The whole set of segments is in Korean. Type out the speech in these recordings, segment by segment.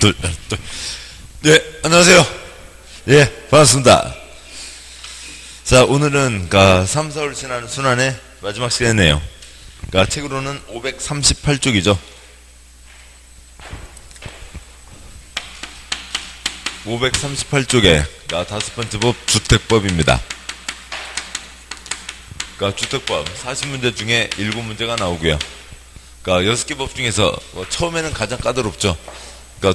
둘, 둘. 네, 안녕하세요. 예, 반갑습니다. 자, 오늘은 3, 4월 지나는 순환의 마지막 시간이네요. 책으로는 538쪽이죠. 538쪽에 다섯 번째 법 주택법입니다. 주택법 40문제 중에 7문제가 나오고요. 6개 법 중에서 처음에는 가장 까다롭죠.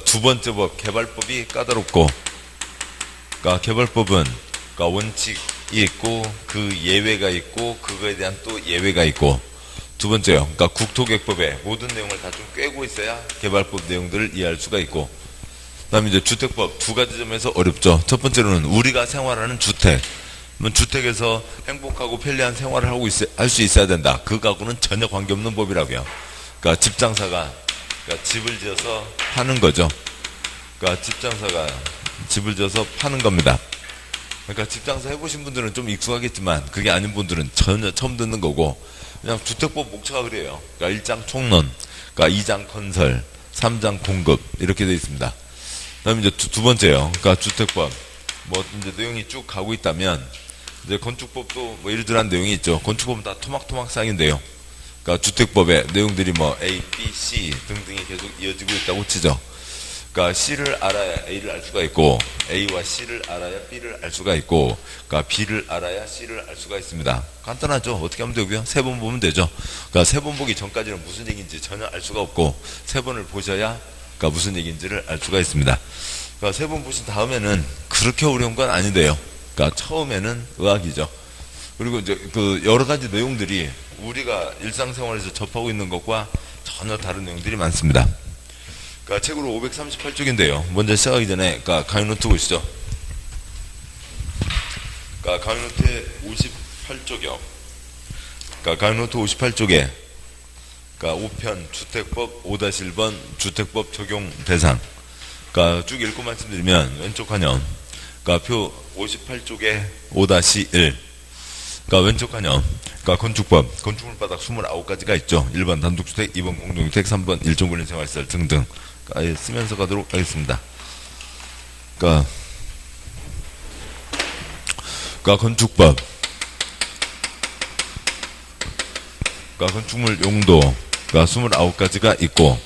두 번째 법 개발법이 까다롭고, 개발법은 원칙이 있고 그 예외가 있고 그거에 대한 또 예외가 있고, 두 번째요. 국토개혁법의 모든 내용을 다 좀 꿰고 있어야 개발법 내용들을 이해할 수가 있고, 그 다음에 이제 주택법 두 가지 점에서 어렵죠. 첫 번째로는 우리가 생활하는 주택. 주택에서 행복하고 편리한 생활을 하고 할 수 있어야 된다. 그거하고는 전혀 관계없는 법이라고요. 집장사가 집을 지어서 파는 거죠. 집장사가 집을 지어서 파는 겁니다. 집장사 해보신 분들은 좀 익숙하겠지만 그게 아닌 분들은 전혀 처음 듣는 거고, 그냥 주택법 목차가 그래요. 1장 총론, 2장 건설, 3장 공급 이렇게 되어 있습니다. 그 다음에 이제 두 번째요. 주택법 이제 내용이 쭉 가고 있다면, 이제 건축법도 이러저러한 내용이 있죠. 건축법은 다 토막토막 쌓인데요. 주택법의 내용들이 A, B, C 등등이 계속 이어지고 있다고 치죠. C를 알아야 A를 알 수가 있고, A와 C를 알아야 B를 알 수가 있고, B를 알아야 C를 알 수가 있습니다. 간단하죠. 어떻게 하면 되고요. 세 번 보면 되죠. 세 번 보기 전까지는 무슨 얘기인지 전혀 알 수가 없고, 세 번을 보셔야 무슨 얘기인지를 알 수가 있습니다. 세 번 보신 다음에는 그렇게 어려운 건 아닌데요. 처음에는 의학이죠. 그리고 이제 여러 가지 내용들이 우리가 일상생활에서 접하고 있는 것과 전혀 다른 내용들이 많습니다. 책으로 538쪽인데요. 먼저 시작하기 전에 강의노트 보시죠. 강의노트의 58쪽이요. 강의노트 58쪽에 5편 주택법 5-1번 주택법 적용 대상. 쭉 읽고 말씀드리면 왼쪽 한염. 표 58쪽에 5-1. 왼쪽 한염. 건축법, 건축물바닥 29가지가 있죠. 1번 단독주택, 2번 공동주택, 3번 일종군인생활시설 등등. 쓰면서 가도록 하겠습니다. 건축법. 건축물 용도. 29가지가 있고,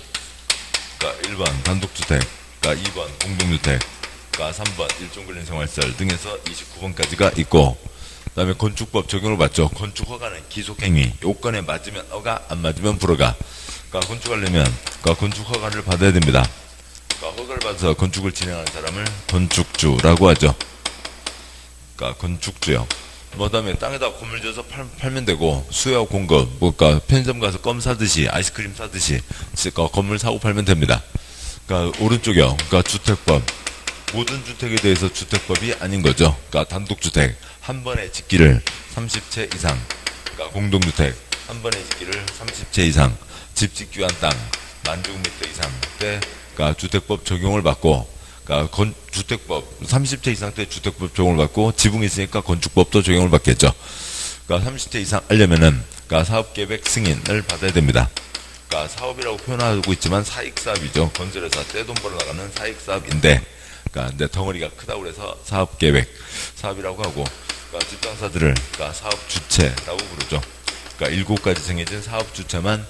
1번 단독주택, 2번 공동주택, 3번 일종군인생활시설 등에서 29번까지가 있고, 그 다음에 건축법 적용을 받죠. 건축허가는 기속행위. 요건에 맞으면 허가, 안 맞으면 불허가. 건축하려면 건축허가를 받아야 됩니다. 허가를 받아서 건축을 진행하는 사람을 건축주라고 하죠. 건축주요. 그 다음에 땅에다 건물 지어서 팔면 되고, 수요와 공급, 편의점 가서 껌 사듯이, 아이스크림 사듯이, 건물 사고 팔면 됩니다. 오른쪽이요. 주택법. 모든 주택에 대해서 주택법이 아닌 거죠. 단독주택. 한 번에 짓기를 30채 이상. 공동주택. 한 번에 짓기를 30채 이상. 집 짓기 위한 땅. 10,000제곱미터 이상 때, 주택법 적용을 받고, 주택법 30채 이상 때 주택법 적용을 받고, 지붕이 있으니까 건축법도 적용을 받겠죠. 30채 이상 하려면은, 사업계획 승인을 받아야 됩니다. 사업이라고 표현하고 있지만 사익사업이죠. 건설회사 떼돈 벌어 나가는 사익사업인데, 근데 덩어리가 크다고 그래서 사업계획 사업이라고 하고, 집장사들을 사업주체라고 부르죠. 7가지 정해진 사업주체만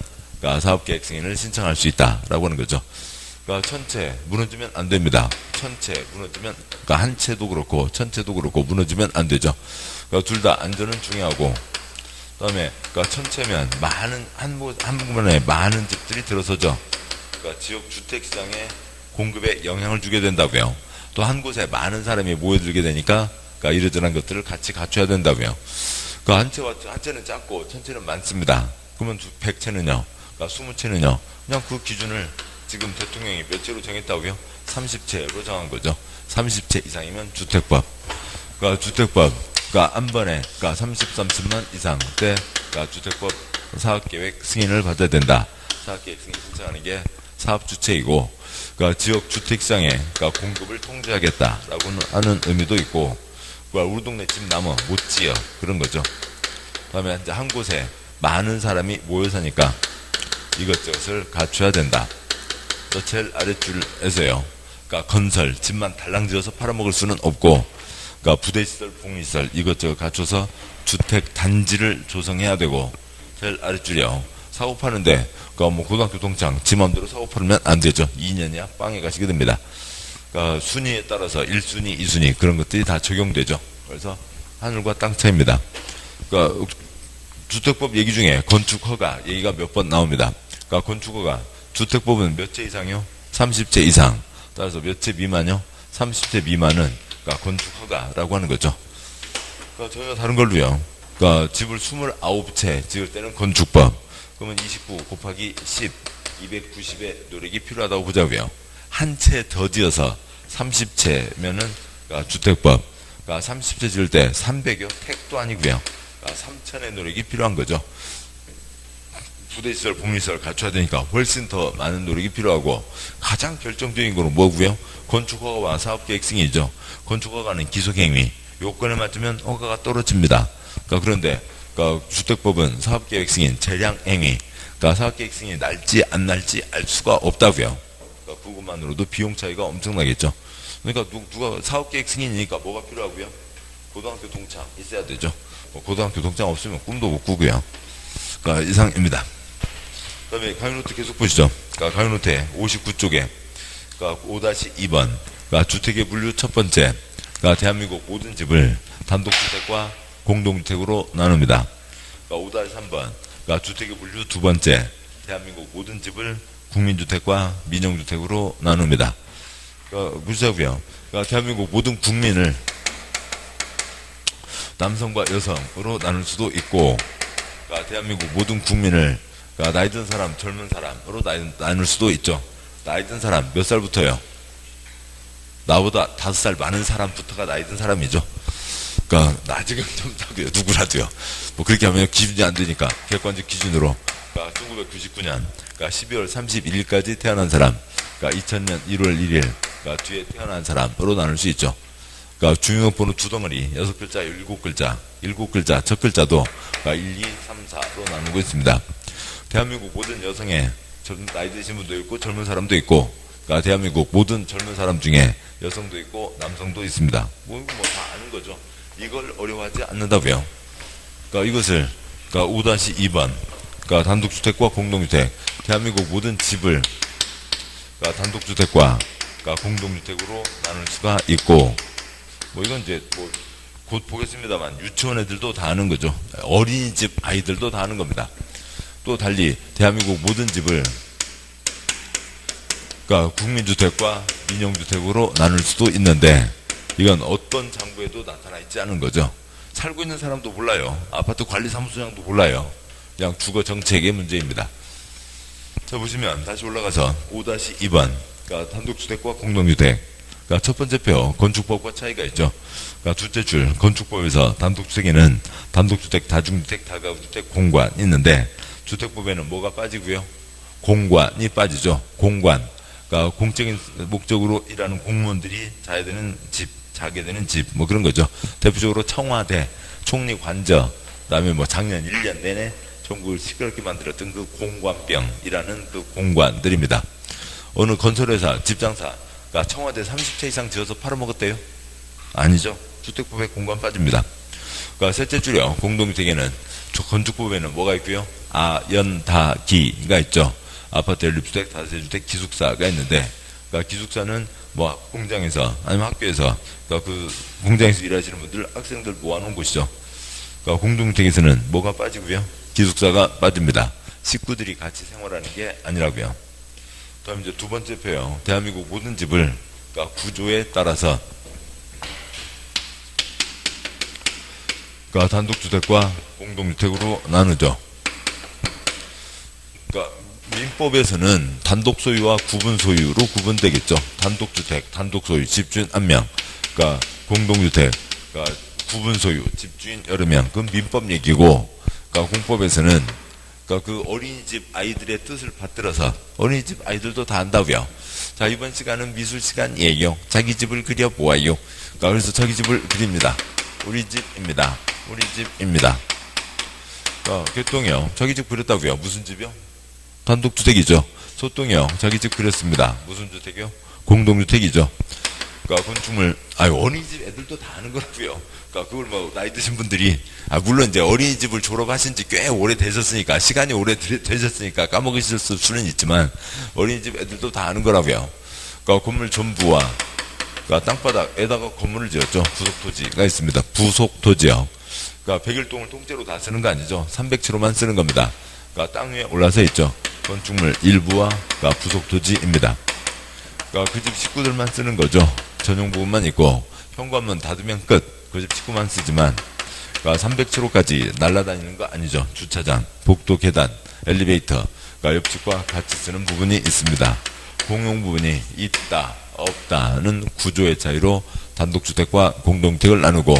사업계획 승인을 신청할 수 있다라고 하는 거죠. 천채 무너지면 안 됩니다. 천채 무너지면 한 채도 그렇고 천채도 그렇고 무너지면 안 되죠. 둘 다 안전은 중요하고, 그다음에 천채면 한 번에 많은 집들이 들어서죠. 지역 주택 시장에 공급에 영향을 주게 된다고요. 또 한 곳에 많은 사람이 모여들게 되니까 이러저러한 것들을 같이 갖춰야 된다고요. 한 채는 작고 천채는 많습니다. 그러면 100채는요? 20채는요? 그냥 그 기준을 지금 대통령이 몇 채로 정했다고요? 30채로 정한 거죠. 30채 이상이면 주택법. 주택법. 한 번에 30만 이상 때 주택법 사업계획 승인을 받아야 된다. 사업계획 승인 신청하는 게 사업주체이고, 지역 주택시장에 공급을 통제하겠다라고 하는 의미도 있고, 우리 동네 집 나무 못 지어 그런 거죠. 그다음에 이제 한 곳에 많은 사람이 모여 사니까 이것저것을 갖춰야 된다. 또 제일 아랫줄에서요. 그러니까 건설, 집만 달랑 지어서 팔아먹을 수는 없고, 그러니까 부대시설, 복리시설 이것저것 갖춰서 주택 단지를 조성해야 되고, 제일 아랫줄이요. 사고 파는데, 그러니까 뭐 고등학교 동창 지 맘대로 사고 팔면 안 되죠. 2년이야 빵에 가시게 됩니다. 그러니까 순위에 따라서 1순위, 2순위 그런 것들이 다 적용되죠. 그래서 하늘과 땅 차이입니다. 그러니까 주택법 얘기 중에 건축허가 얘기가 몇 번 나옵니다. 그러니까 건축허가 주택법은 몇 채 이상이요? 30채 이상. 따라서 몇 채 미만이요? 30채 미만은 그러니까 건축허가라고 하는 거죠. 그러니까 전혀 다른 걸로요. 그러니까 집을 29채 지을 때는 건축법. 그러면 29 곱하기 10, 290의 노력이 필요하다고 보자고요. 한 채 더 지어서 30채면은 그러니까 주택법. 그러니까 30채 지을 때 300여 택도 아니고요. 그러니까 3천의 노력이 필요한 거죠. 부대시설, 복리시설 갖춰야 되니까 훨씬 더 많은 노력이 필요하고 가장 결정적인 거는 뭐고요? 건축허가와 사업계획 승인이죠. 건축허가는 기속행위. 요건에 맞으면 허가가 떨어집니다. 그러니까 그런데 그러니까 주택법은 사업계획 승인, 재량행위. 그러니까 사업계획 승인이 날지 안 날지 알 수가 없다고요. 그러니까 그것만으로도 비용 차이가 엄청나겠죠. 그러니까 누가 사업계획 승인이니까 뭐가 필요하고요? 고등학교 동창 있어야 되죠. 고등학교 동창 없으면 꿈도 못 꾸고요. 그러니까 이상입니다. 그 다음에 가위노트 계속 보시죠. 그러니까 가위노트에 59쪽에 그러니까 5-2번 그러니까 주택의 분류 첫 번째 그러니까 대한민국 모든 집을 단독주택과 공동주택으로 나눕니다. 그러니까 5-3번 그러니까 주택의 분류 두 번째 대한민국 모든 집을 국민주택과 민영주택으로 나눕니다. 그러니까 보시자고요. 그러니까 대한민국 모든 국민을 남성과 여성으로 나눌 수도 있고 그러니까 대한민국 모든 국민을 그러니까 나이 든 사람, 젊은 사람으로 나눌 수도 있죠. 나이 든 사람 몇 살부터요? 나보다 5살 많은 사람부터가 나이 든 사람이죠. 그러니까 나중에 좀 사고요. 누구라도요. 뭐 그렇게 하면 기준이 안 되니까 객관적 기준으로 그러니까 1999년 그러니까 12월 31일까지 태어난 사람 그러니까 2000년 1월 1일 그러니까 뒤에 태어난 사람으로 나눌 수 있죠. 그러니까 주민번호 두 덩어리 6글자, 7글자 7글자 첫 글자도 그러니까 1, 2, 3, 4로 나누고 있습니다. 대한민국 모든 여성의 나이 드신 분도 있고 젊은 사람도 있고 그러니까 대한민국 모든 젊은 사람 중에 여성도 있고 남성도 있습니다. 뭐 다 아는 거죠. 이걸 어려워하지 않는다고요. 그러니까 이것을 그러니까 5-2번 그러니까 단독주택과 공동주택 대한민국 모든 집을 그러니까 단독주택과 그러니까 공동주택으로 나눌 수가 있고 뭐 이건 이제 뭐 곧 보겠습니다만 유치원 애들도 다 아는 거죠. 어린이집 아이들도 다 아는 겁니다. 또 달리 대한민국 모든 집을 그러니까 국민주택과 민영주택으로 나눌 수도 있는데 이건 어떤 장부에도 나타나 있지 않은 거죠. 살고 있는 사람도 몰라요. 아파트 관리사무소장도 몰라요. 그냥 주거정책의 문제입니다. 자 보시면 다시 올라가서 5-2번 그러니까 단독주택과 공동주택 그러니까 첫 번째 표 건축법과 차이가 있죠. 그러니까 둘째 줄 건축법에서 단독주택에는 단독주택, 다중주택, 다가구주택, 공관이 있는데 주택법에는 뭐가 빠지고요? 공관이 빠지죠. 공관. 그러니까 공적인 목적으로 일하는 공무원들이 자야 되는 집, 자게 되는 집, 뭐 그런 거죠. 대표적으로 청와대, 총리관저, 그다음에 뭐 작년 1년 내내 전국을 시끄럽게 만들었던 그 공관병이라는 그 공관들입니다. 어느 건설회사, 집장사, 그러니까 청와대 30채 이상 지어서 팔아먹었대요? 아니죠. 주택법에 공관 빠집니다. 그러니까 셋째 줄이요. 공동주택에는 건축법에는 뭐가 있고요? 연다기가 있죠. 아파트 연립주택, 다세주택, 기숙사가 있는데, 그러니까 기숙사는 뭐 공장에서 아니면 학교에서 그러니까 그 공장에서 일하시는 분들, 학생들 모아놓은 곳이죠. 그러니까 공동주택에서는 뭐가 빠지고요? 기숙사가 빠집니다. 식구들이 같이 생활하는 게 아니라고요. 다음 이제 두 번째 표요. 대한민국 모든 집을 그러니까 구조에 따라서 그러니까 단독주택과 공동주택으로 나누죠. 그러니까 민법에서는 단독 소유와 구분 소유로 구분되겠죠. 단독주택, 단독 소유, 집주인 1명. 그러니까 공동주택, 그러니까 구분 소유, 집주인 여러 명. 그건 민법 얘기고, 그러니까 공법에서는 그러니까 그 어린이집 아이들의 뜻을 받들어서 어린이집 아이들도 다 안다고요. 자 이번 시간은 미술 시간이에요. 자기 집을 그려 보아요. 그러니까 그래서 자기 집을 그립니다. 우리 집입니다. 우리 집입니다. 개똥이요. 자기 집 그렸다고요. 무슨 집이요? 단독주택이죠. 소똥이요. 자기 집 그렸습니다. 무슨 주택이요? 공동주택이죠. 그러니까 건축물, 어린이집 애들도 다 아는 거라고요. 그러니까 그걸 뭐 나이 드신 분들이, 물론 이제 어린이집을 졸업하신 지 꽤 오래 되셨으니까, 시간이 오래 되셨으니까 까먹으실 수는 있지만, 어린이집 애들도 다 아는 거라고요. 그러니까 건물 전부와, 그러니까 땅바닥에다가 건물을 지었죠. 부속토지가 있습니다. 부속토지요. 그러니까 101동을 통째로 다 쓰는 거 아니죠. 300채로만 쓰는 겁니다. 그러니까 땅 위에 올라서 있죠. 건축물 일부와 그러니까 부속토지입니다. 그러니까 그 집 식구들만 쓰는 거죠. 전용 부분만 있고 현관문 닫으면 끝. 그 집 식구만 쓰지만 그러니까 300채로까지 날아다니는 거 아니죠. 주차장, 복도 계단, 엘리베이터, 그러니까 옆집과 같이 쓰는 부분이 있습니다. 공용 부분이 있다, 없다는 구조의 차이로 단독주택과 공동주택을 나누고,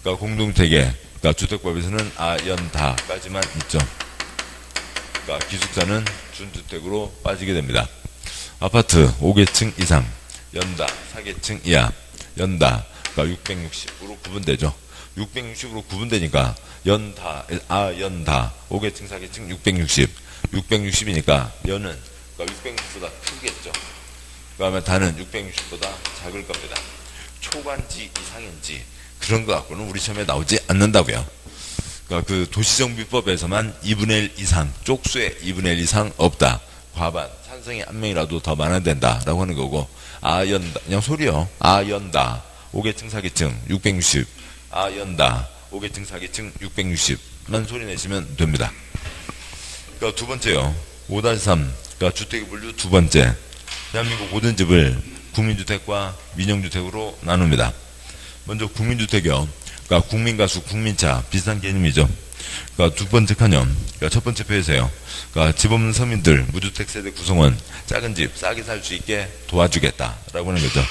그러니까 공동주택에, 그러니까 주택법에서는 아연다까지만 있죠. 그러니까 기숙사는 준주택으로 빠지게 됩니다. 아파트 5계층 이상, 연다 4계층 이하, 연다 그러니까 660으로 구분되죠. 660으로 구분되니까 연다, 아연다 5계층 4계층 660, 660이니까 연은 그러니까 660보다 크겠죠. 그 다음에 다는 660보다 작을 겁니다. 초관지 이상인지 그런 거 갖고는 우리 시험에 나오지 않는다고요. 그러니까 그 도시정비법에서만 2분의 1 이상, 쪽수의 2분의 1 이상 없다. 과반, 찬성이 한 명이라도 더 많아야 된다라고 하는 거고, 아연다, 그냥 소리요. 아연다, 5계층 4계층 660, 아연다, 5계층 4계층 660만 소리 내시면 됩니다. 그러니까 두 번째요. 5-3, 그러니까 주택의 분류 두 번째. 대한민국 모든 집을 국민주택과 민영주택으로 나눕니다. 먼저 국민주택이요. 그러니까 국민가수, 국민차 비슷한 개념이죠. 그러니까 두 번째 칸요. 그러니까 첫 번째 표에서요. 그러니까 집 없는 서민들, 무주택 세대 구성원, 작은 집 싸게 살 수 있게 도와주겠다라고 하는 거죠.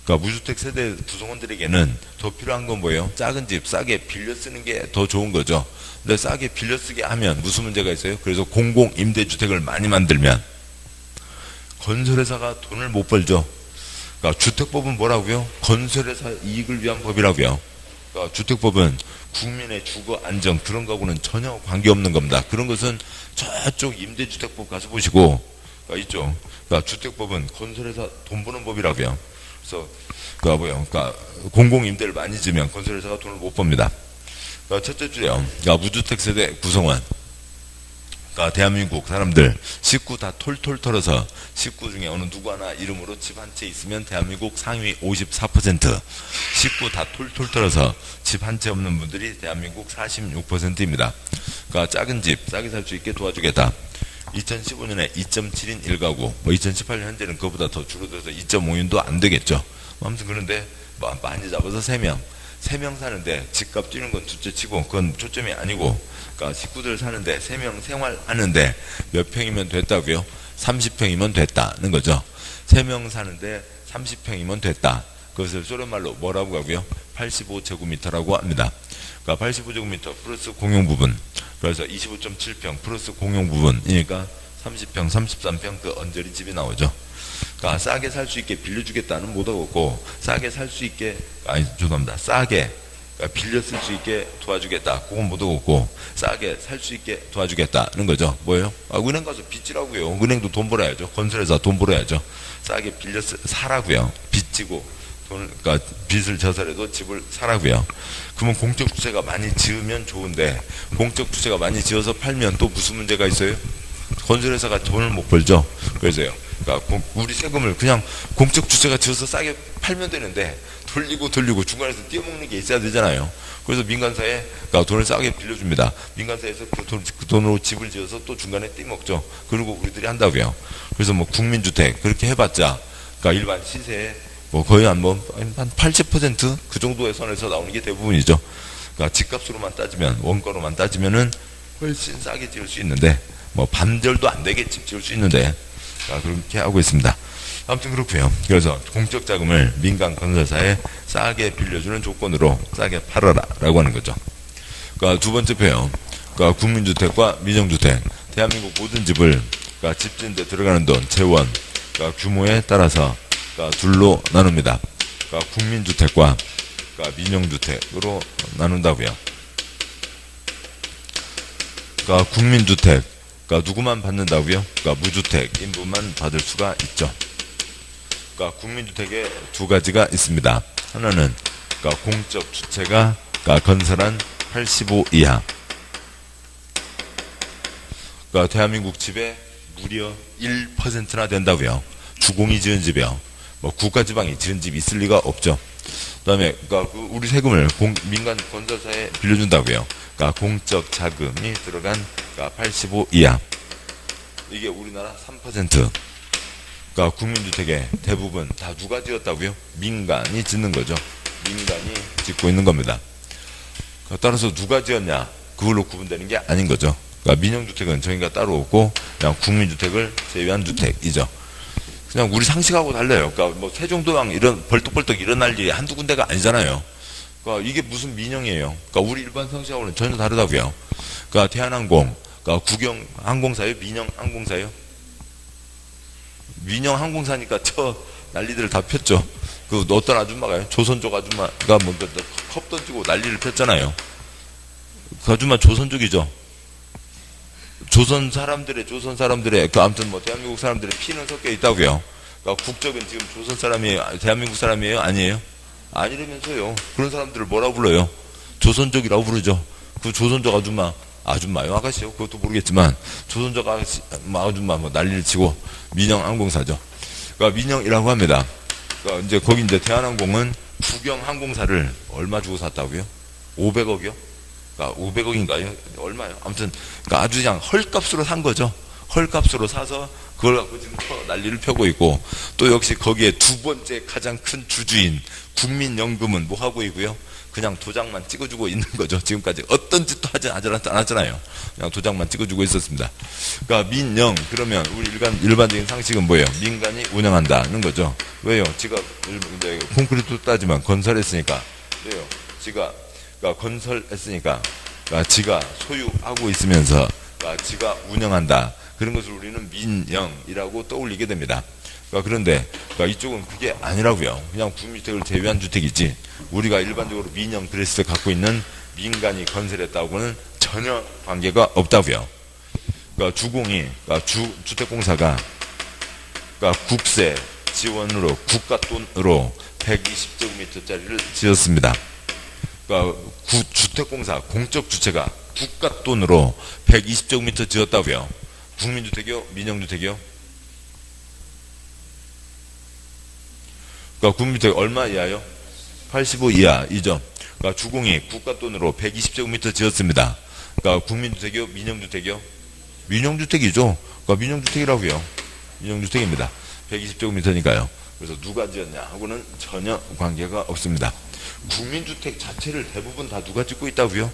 그러니까 무주택 세대 구성원들에게는 더 필요한 건 뭐예요? 작은 집 싸게 빌려 쓰는 게 더 좋은 거죠. 근데 싸게 빌려 쓰게 하면 무슨 문제가 있어요? 그래서 공공임대주택을 많이 만들면 건설회사가 돈을 못 벌죠. 그러니까 주택법은 뭐라고요? 건설회사 이익을 위한 법이라고요. 그러니까 주택법은 국민의 주거 안정 그런 거하고는 전혀 관계없는 겁니다. 그런 것은 저쪽 임대주택법 가서 보시고, 그러니까 있죠. 그러니까 주택법은 건설회사 돈 버는 법이라고요. 그래서 그러니까 뭐요? 그러니까 공공임대를 많이 지면 건설회사가 돈을 못 법니다. 그러니까 첫째 줄이요. 그러니까 무주택 세대 구성원. 그러니까 대한민국 사람들 식구 다 톨톨 털어서 식구 중에 어느 누구 하나 이름으로 집 한 채 있으면 대한민국 상위 54%, 식구 다 톨톨 털어서 집 한 채 없는 분들이 대한민국 46%입니다. 그러니까 작은 집 싸게 살 수 있게 도와주겠다. 2015년에 2.7인 1가구, 2018년 현재는 그거보다 더 줄어들어서 2.5인도 안 되겠죠. 아무튼 그런데 많이 잡아서 3명. 3명 사는데 집값 뛰는 건 둘째 치고 그건 초점이 아니고, 그러니까 식구들 사는데 3명 생활하는데 몇 평이면 됐다고요? 30평이면 됐다는 거죠. 3명 사는데 30평이면 됐다. 그것을 소련말로 뭐라고 하고요? 85제곱미터라고 합니다. 그러니까 85제곱미터 플러스 공용 부분, 그래서 25.7평 플러스 공용 부분이니까 30평, 33평 그 언저리 집이 나오죠. 그러니까 싸게 살 수 있게 빌려주겠다는 못 하고, 싸게 살 수 있게, 죄송합니다. 싸게 그러니까 빌려 쓸 수 있게 도와주겠다. 그건 못 하고, 싸게 살 수 있게 도와주겠다는 거죠. 뭐예요? 은행 가서 빚지라고요. 은행도 돈 벌어야죠. 건설회사 돈 벌어야죠. 싸게 빌려 사라고요. 빚지고 그러니까 빚을 져서라도 집을 사라고요. 그러면 공적주택가 많이 지으면 좋은데, 공적주택가 많이 지어서 팔면 또 무슨 문제가 있어요? 건설회사가 돈을 못 벌죠. 그래서요. 그러니까 우리 세금을 그냥 공적주택가 지어서 싸게 팔면 되는데 돌리고 중간에서 띄어먹는 게 있어야 되잖아요. 그래서 민간사에 그러니까 돈을 싸게 빌려줍니다. 민간사에서 그 돈으로 집을 지어서 또 중간에 띄먹죠. 그리고 우리들이 한다고요. 그래서 뭐 국민주택 그렇게 해봤자 그러니까 일반 시세에 뭐 거의 한 80% 그 정도의 선에서 나오는 게 대부분이죠. 그러니까 집값으로만 따지면, 원가로만 따지면은 훨씬 싸게 지을 수 있는데, 뭐 반절도 안 되게 집 지을 수 있는데, 그렇게 하고 있습니다. 아무튼 그렇고요. 그래서 공적 자금을 민간 건설사에 싸게 빌려주는 조건으로 싸게 팔아라 라고 하는 거죠. 그러니까 두 번째 표요. 그러니까 국민주택과 민영주택, 대한민국 모든 집을 그러니까 집 짓는 데 들어가는 돈, 재원, 그러니까 규모에 따라서 그러니까 둘로 나눕니다. 그러니까 국민주택과 그러니까 민영주택으로 나눈다고요. 그러니까 국민주택, 그러니까 누구만 받는다고요? 그러니까 무주택 인부만 받을 수가 있죠. 그러니까 국민주택에 두 가지가 있습니다. 하나는 그러니까 공적 주체가 그러니까 건설한 85 이하. 그러니까 대한민국 집에 무려 1%나 된다고요. 주공이 지은 집이요. 뭐 국가지방이 지은 집 있을 리가 없죠. 그다음에 그러니까 우리 세금을 민간 건설사에 빌려준다고요. 그러니까 공적 자금이 들어간 그러니까 85 이하. 이게 우리나라 3%. 그러니까 국민주택의 대부분 다 누가 지었다고요? 민간이 짓는 거죠. 민간이 짓고 있는 겁니다. 따라서 누가 지었냐? 그걸로 구분되는 게 아닌 거죠. 그러니까 민영주택은 정의가 따로 없고 그냥 국민주택을 제외한 주택이죠. 그냥 우리 상식하고 달라요. 그러니까 뭐 세종도왕 이런 벌떡벌떡 일어날 일이 한두 군데가 아니잖아요. 그러니까 이게 무슨 민영이에요. 그러니까 우리 일반 상식하고는 전혀 다르다고요. 그러니까 대한항공, 그러니까 국영항공사요? 민영항공사요? 민영항공사니까 저 난리들을 다 폈죠. 그 어떤 아줌마가요? 조선족 아줌마가 뭐 컵 던지고 난리를 폈잖아요. 그 아줌마 조선족이죠. 조선 사람들의 그 아무튼 뭐 대한민국 사람들의 피는 섞여 있다고요. 그러니까 국적은 지금 조선 사람이에요? 대한민국 사람이에요? 아니에요? 아니라면서요. 그런 사람들을 뭐라고 불러요? 조선족이라고 부르죠. 그 조선족 아줌마요? 아가씨요? 그것도 모르겠지만 조선족 아줌마 뭐 난리를 치고 민영항공사죠. 그러니까 민영이라고 합니다. 그러니까 이제 거기 이제 대한항공은 국영항공사를 얼마 주고 샀다고요? 500억이요? 그러니까 500억인가요? 얼마요? 아무튼 그러니까 아주 그냥 헐값으로 산 거죠. 헐값으로 사서 그걸 갖고 지금 난리를 펴고 있고, 또 역시 거기에 두 번째 가장 큰 주주인 국민연금은 뭐 하고 있고요? 그냥 도장만 찍어주고 있는 거죠. 지금까지 어떤 짓도 하지 않았잖아요. 그냥 도장만 찍어주고 있었습니다. 그러니까 민영, 그러면 우리 일반적인 상식은 뭐예요? 민간이 운영한다는 거죠. 왜요? 지가 이제 콘크리트 따지만 건설했으니까. 왜요? 그러니까 건설했으니까, 그러니까 지가 소유하고 있으면서 그러니까 지가 운영한다. 그런 것을 우리는 민영이라고 떠올리게 됩니다. 그런데 이쪽은 그게 아니라고요. 그냥 국민주택을 제외한 주택이지, 우리가 일반적으로 민영 드레스를 갖고 있는 민간이 건설했다고는 전혀 관계가 없다고요. 그러니까 주공이, 그러니까 주택공사가 그러니까 국세 지원으로 국가 돈으로 120제곱미터짜리를 지었습니다. 그러니까 주택공사 공적 주체가 국가 돈으로 120제곱미터 지었다고요. 국민주택이요? 민영주택이요? 그러니까 국민주택 얼마 이하요? 85 이하이죠. 그러니까 주공이 국가 돈으로 120제곱미터 지었습니다. 그러니까 국민주택이요? 민영주택이요? 민영주택이죠. 그러니까 민영주택이라고요. 민영주택입니다. 120제곱미터니까요. 그래서 누가 지었냐 하고는 전혀 관계가 없습니다. 국민주택 자체를 대부분 다 누가 짓고 있다고요?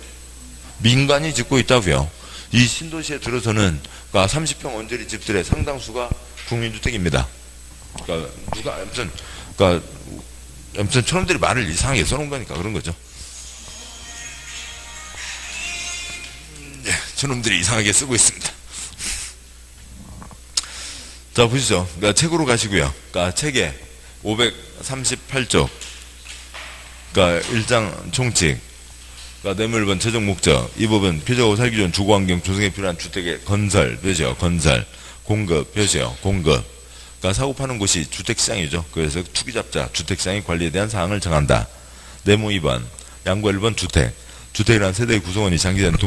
민간이 짓고 있다고요. 이 신도시에 들어서는 그러니까 30평 언저리 집들의 상당수가 국민주택입니다. 그러니까 누가 아무튼 저놈들이 말을 이상하게 써놓은 거니까 그런 거죠. 저놈들이 이상하게 쓰고 있습니다. 자, 보시죠. 그러니까 책으로 가시고요. 그러니까 책에 538쪽, 그러니까 1장 총칙, 그러니까 뇌물번 최종 목적, 이 부분 표적하고 살기 좋은 주거환경 조성에 필요한 주택의 건설 표시요. 건설, 공급 표시요. 공급. 그러니까 사고 파는 곳이 주택시장이죠. 그래서 투기잡자 주택시장의 관리에 대한 사항을 정한다. 네모 2번, 양과 1번 주택. 주택이란 세대의 구성원이 장기간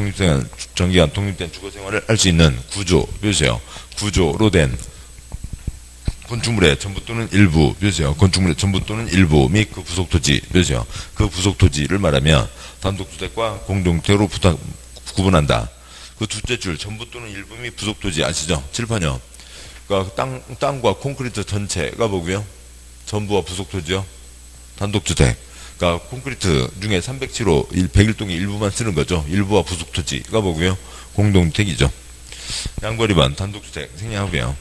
정기간 독립된 주거생활을 할 수 있는 구조 표시요. 구조로 된 건축물의 전부 또는 일부 표시요. 건축물의 전부 또는 일부 및 그 부속토지 표시요. 그 부속토지를 말하면 단독주택과 공동주택으로 구분한다. 그 둘째 줄 전부 또는 일부 및 부속토지 아시죠? 칠판요. 그러니까 땅과 콘크리트 전체가 뭐고요? 전부와 부속토지요. 단독주택. 그러니까 콘크리트 중에 307호 101동의 일부만 쓰는 거죠. 일부와 부속토지가 뭐고요? 공동주택이죠. 양과 2번 단독주택 생략하고요.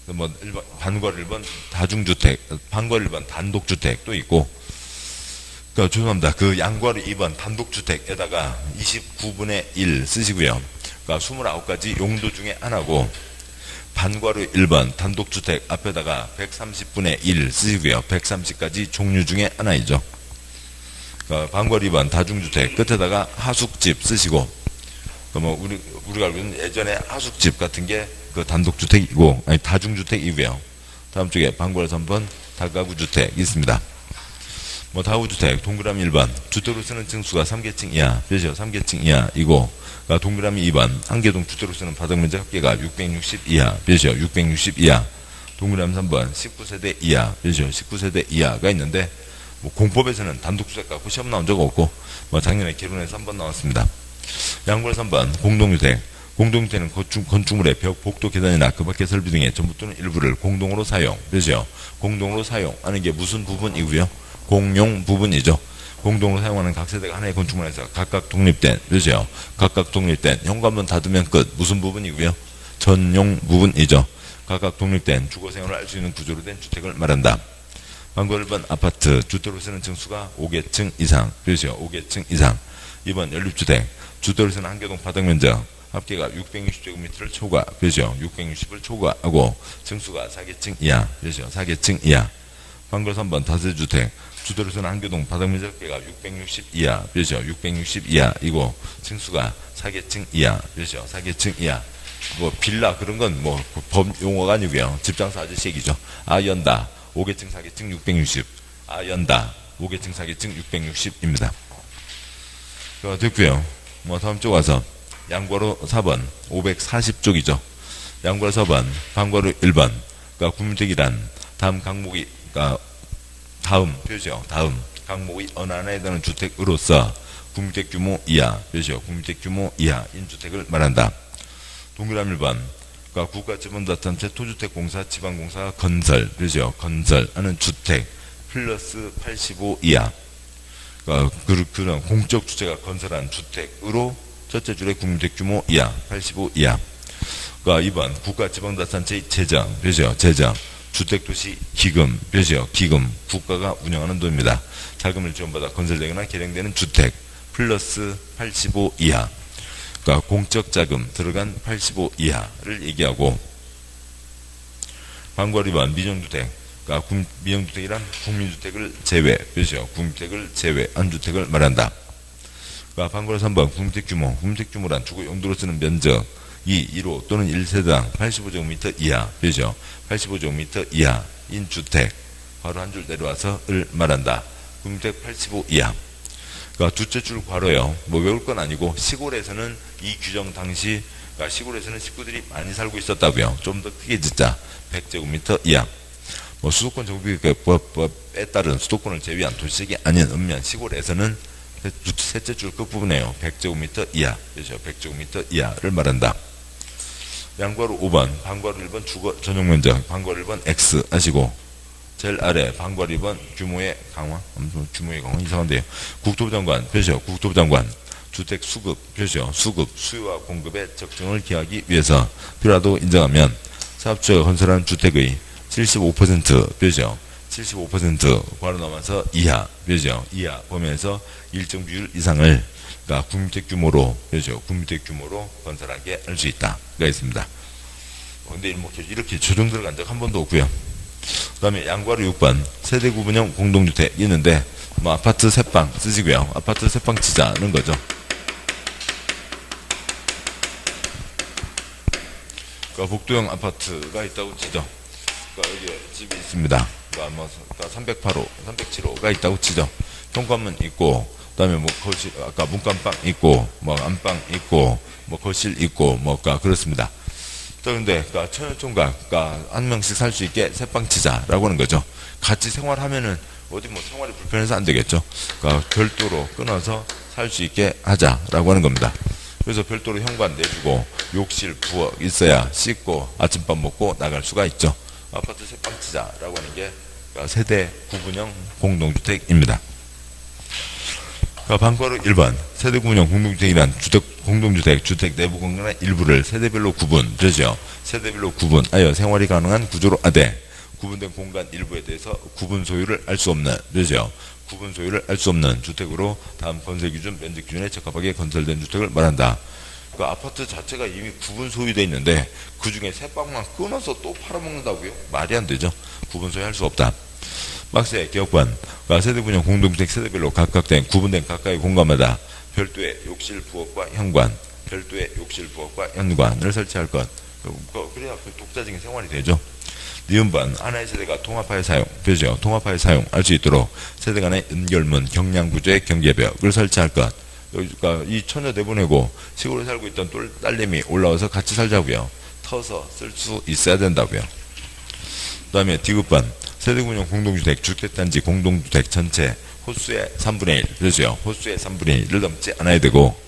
뭐 반과 1번 다중주택, 반과 1번 단독주택도 있고. 그러니까 죄송합니다. 그 양과로 2번 단독주택에다가 29분의 1 쓰시고요. 그러니까 29가지 용도 중에 하나고, 반과로 1번 단독주택 앞에다가 130분의 1 쓰시고요. 130가지 종류 중에 하나이죠. 그러니까 반과로 2번 다중주택 끝에다가 하숙집 쓰시고, 뭐 우리가 알고 있는 예전에 하숙집 같은 게 그 단독주택이고, 아니 다중주택이고요. 다음 쪽에 반과로 3번 다가구 주택 있습니다. 뭐 다가구주택 동그라미 1번 주택으로 쓰는 층수가 3계층 이하, 그죠? 3계층 이하이고, 동그라미 2번 한개동 주택으로 쓰는 바닥면적 합계가 660 이하, 그죠? 660 이하. 동그라미 3번 19세대 이하, 그죠? 19세대 이하가 있는데, 뭐 공법에서는 단독주택 갖고 시험 나온 적 없고, 뭐 작년에 개론에서 3번 나왔습니다. 양구라 3번 공동주택. 공동주택은 건축물의 벽, 복도, 계단이나 그 밖의 설비 등의 전부 또는 일부를 공동으로 사용, 그죠? 공동으로 사용하는 게 무슨 부분이고요? 공용 부분이죠. 공동으로 사용하는 각 세대가 하나의 건축물에서 각각 독립된, 그죠? 각각 독립된 현관문 닫으면 끝. 무슨 부분이고요? 전용 부분이죠. 각각 독립된 주거생활을 할 수 있는 구조로 된 주택을 말한다. 방구 1번 아파트 주택으로 쓰는 층수가 5계층 이상, 그죠? 5계층 이상. 2번 연립주택 주택으로 쓰는 한개동 바닥면적 합계가 660제곱미터를 초과, 그죠? 660을 초과하고 층수가 4계층 이하, 그죠? 4계층 이하. 방구 3번 다세주택 주택으로 쓰는 한개동 바닥면적 합계가 660 이하, 그죠? 660 이하이고 층수가 4계층 이하, 그죠? 4계층 이하. 뭐 빌라 그런 건 뭐 법 용어가 아니고요. 집장사 아저씨 얘기죠. 연다 5계층 4계층 660. 연다 5계층 4계층 660입니다. 됐고요. 뭐 다음 쪽 와서 양괄호 4번 540쪽이죠. 양괄호 4번 방괄호 1번. 그러니까 구민택이란 다음 항목이, 그러니까 다음 표죠. 다음 항목이 어느 하나에 해당하는 주택으로서 구민택 규모 이하, 표죠. 구민택 규모 이하인 주택을 말한다. 동그라미 1번. 그러니까 국가지방자치단체 토주택공사 지방공사 건설, 그죠? 건설하는 주택 플러스 85 이하. 그러니까 그런 공적 주체가 건설한 주택으로 첫째 줄의 구민택 규모 이하, 85 이하. 그러니까 2번 국가지방자치단체의 재정, 그죠? 재정 주택도시 기금, 그죠? 기금 국가가 운영하는 돈입니다. 자금을 지원받아 건설되거나 개량되는 주택 플러스 85 이하. 그러니까 공적 자금 들어간 85 이하를 얘기하고, 방괄 2번 미정주택. 그러니까 미정주택이란 국민주택을 제외, 그죠? 국민주택을 제외한 주택을 말한다. 그러니까 방괄 3번 국민주택 규모. 국민주택 규모란 주거 용도로 쓰는 면적 1호 또는 1세대당 85제곱미터 이하, 그죠? 85제곱미터 이하인 주택, 바로 한 줄 내려와서 을 말한다. 국민주택 85 이하. 그러니까 둘째 줄 괄호요. 뭐 외울 건 아니고 시골에서는 이 규정 당시, 그러니까 시골에서는 식구들이 많이 살고 있었다고요. 좀 더 크게 짓자. 100제곱미터 이하. 뭐 수도권 정비법에 따른 수도권을 제외한 도시적이 아닌 읍면 시골에서는 셋째 줄 끝부분에요. 100제곱미터 이하, 그죠? 100제곱미터 이하를 말한다. 양괄호 5번, 방괄호 1번 주거 전용면적, 방괄호 1번 X 하시고, 제일 아래 방괄호 2번 규모의 강화, 규모의 강화 이상한데요. 국토부 장관, 표시요. 국토부 장관 주택 수급, 표시요. 수급, 수요와 공급의 적정을 기하기 위해서 필요하다고 인정하면 사업주가 건설한 주택의 75% 표시요. 75% 괄호 넘어서 이하, 표시요. 이하 보면서 일정 비율 이상을, 그러니까 국민주택 규모로, 그죠? 국민주택 규모로 건설하게 할 수 있다가 있습니다. 근데 뭐 이렇게 조정 들어간 적 한 번도 없고요. 그 다음에 양괄호 6번 세대 구분형 공동주택 있는데, 뭐 아파트 세방 쓰시고요. 아파트 세방 치자는 거죠. 그러니까 복도형 아파트가 있다고 치죠. 그러니까 여기 집이 있습니다. 그러니까 뭐 308호, 307호가 있다고 치죠. 현관문 있고, 그다음에 뭐 거실, 아까 문간방 있고, 뭐 안방 있고, 뭐 거실 있고, 뭐가 그렇습니다. 그런데 그러니까 천여총각, 그러니까 한 명씩 살 수 있게 세방 치자라고 하는 거죠. 같이 생활하면은 어디 뭐 생활이 불편해서 안 되겠죠. 그러니까 별도로 끊어서 살 수 있게 하자라고 하는 겁니다. 그래서 별도로 현관 내주고 욕실, 부엌 있어야 씻고 아침밥 먹고 나갈 수가 있죠. 아파트 세방 치자라고 하는 게 그러니까 세대 구분형 공동주택입니다. 방괄호 1번 세대 구분형 공동주택이란 공동주택, 주택 내부 공간의 일부를 세대별로 구분, 그렇죠? 세대별로 구분하여 생활이 가능한 구조로 하되 구분된 공간 일부에 대해서 구분 소유를 알 수 없는, 그렇죠? 구분 소유를 알 수 없는 주택으로 다음 건설 기준, 면적 기준에 적합하게 건설된 주택을 말한다. 그 아파트 자체가 이미 구분 소유되어 있는데 그 중에 세 방만 끊어서 또 팔아먹는다고요? 말이 안 되죠. 구분 소유할 수 없다. 박스의 기업관, 세대분형 공동주택 세대별로 각각된 구분된 각각의 공간마다 별도의 욕실 부엌과 현관, 별도의 욕실 부엌과 현관을 설치할 것. 그래야 독자적인 생활이 되죠. 니은번 하나의 세대가 통합하여 사용, 표시요. 통합하여 사용할 수 있도록 세대 간의 연결문, 경량구조의 경계벽을 설치할 것. 그러니까 이 처녀 내보내고 시골에 살고 있던 딸내미 올라와서 같이 살자고요. 터서 쓸 수 있어야 된다고요. 그 다음에 디귿번 세대군용 공동주택, 주택단지 공동주택 전체 호수의 3분의 1, 그렇죠. 호수의 3분의 1을 넘지 않아야 되고,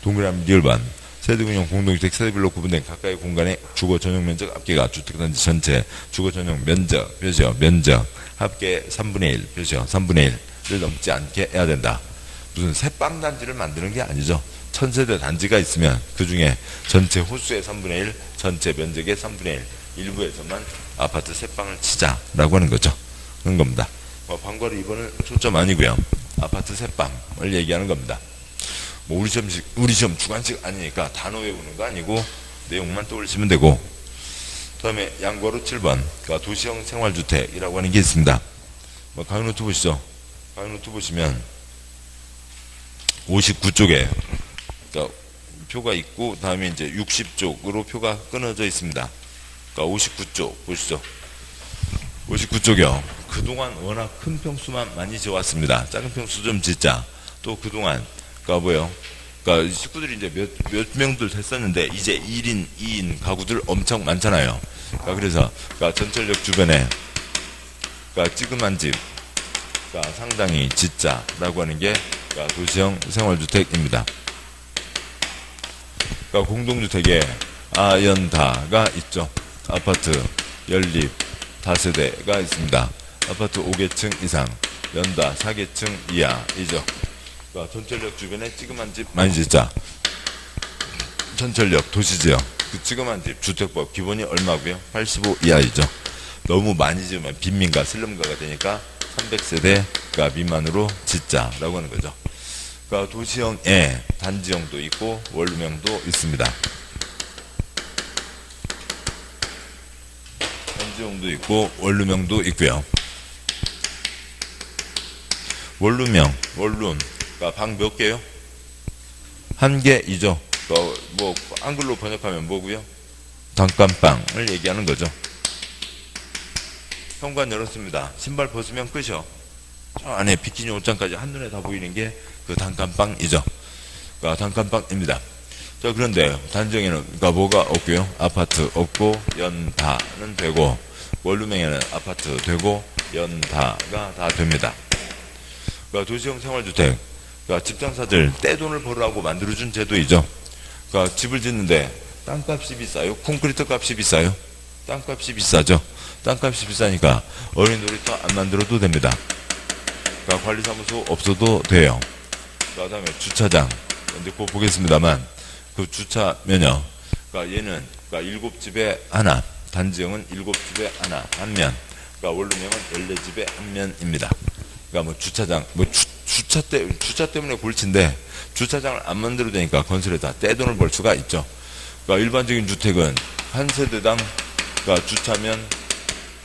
동그라미 리을번 세대군용 공동주택 세대별로 구분된 각각의 공간의 주거 전용 면적 합계가 주택단지 전체 주거 전용 면적, 표시요. 면적 합계 3분의 1, 표시요. 3분의 1을 넘지 않게 해야 된다. 무슨 새빵 단지를 만드는 게 아니죠. 1000세대 단지가 있으면 그 중에 전체 호수의 3분의 1, 전체 면적의 3분의 1, 일부에서만 아파트 새빵을 치자라고 하는 거죠. 그런 겁니다. 방과후 2번은 초점 아니고요. 아파트 새빵을 얘기하는 겁니다. 뭐 우리 시험 주관식 아니니까 단어 외우는 거 아니고 내용만 떠올리시면 되고, 그 다음에 양과로 7번 그러니까 도시형 생활주택이라고 하는 게 있습니다. 강의노트 보시죠. 강의노트 보시면 59쪽에 그러니까 표가 있고, 다음에 이제 60쪽으로 표가 끊어져 있습니다. 그러니까 59쪽 보시죠. 59쪽이요. 그동안 워낙 큰 평수만 많이 지어왔습니다. 작은 평수 좀 짓자. 또 그동안 그러니까 뭐요? 그러니까 식구들이 이제 몇 명들 됐었는데 이제 1인, 2인 가구들 엄청 많잖아요. 그러니까 그래서 그러니까 전철역 주변에 그러니까 찌그만 집 그러니까 상당히 짓자라고 하는 게 그러니까 도시형 생활주택입니다. 그러니까 공동주택에 아연다가 있죠. 아파트 연립 다세대가 있습니다. 아파트 5개층 이상, 연다 4개층 이하이죠. 그러니까 전철역 주변에 찌그만 집 많이 짓자. 전철역 도시지역 그 찌그만 집 주택법 기본이 얼마고요? 85 이하이죠. 너무 많이 지으면 빈민가 슬럼가가 되니까 300세대가 미만으로 짓자라고 하는 거죠. 그러니까 도시형에 단지형도 있고 원룸형도 있습니다. 단지형도 있고 원룸형도 있고요. 원룸형, 원룸 그러니까 방 몇 개요? 한 개이죠. 그러니까 뭐 한글로 번역하면 뭐고요? 단칸방을 얘기하는 거죠. 현관 열었습니다. 신발 벗으면 끝이요. 저 안에 비키니 옷장까지 한눈에 다 보이는 게 그 단칸방이죠. 그러니까 단칸방입니다. 자, 그런데 단지형에는 그러니까 뭐가 없고요? 아파트 없고 연다는 되고, 원룸형에는 아파트 되고 연다가 다 됩니다. 그러니까 도시형 생활주택, 그러니까 집장사들 떼돈을 벌으라고 만들어준 제도이죠. 그러니까 집을 짓는데 땅값이 비싸요? 콘크리트 값이 비싸요? 땅값이 비싸죠. 땅값이 비싸니까 어린이 놀이터 안 만들어도 됩니다. 그러니까 관리사무소 없어도 돼요. 그 다음에 주차장, 이제 곧 보겠습니다만, 그 주차면요. 그러니까 얘는, 그러니까 7집에 하나, 단지형은 7집에 하나, 한 면. 그러니까 원룸형은 14집에 한 면입니다. 그러니까 뭐 주차장, 뭐 주차 때문에 골치인데, 주차장을 안 만들어도 되니까 건설에다 떼돈을 벌 수가 있죠. 그러니까 일반적인 주택은 한 세대당, 그러니까 주차면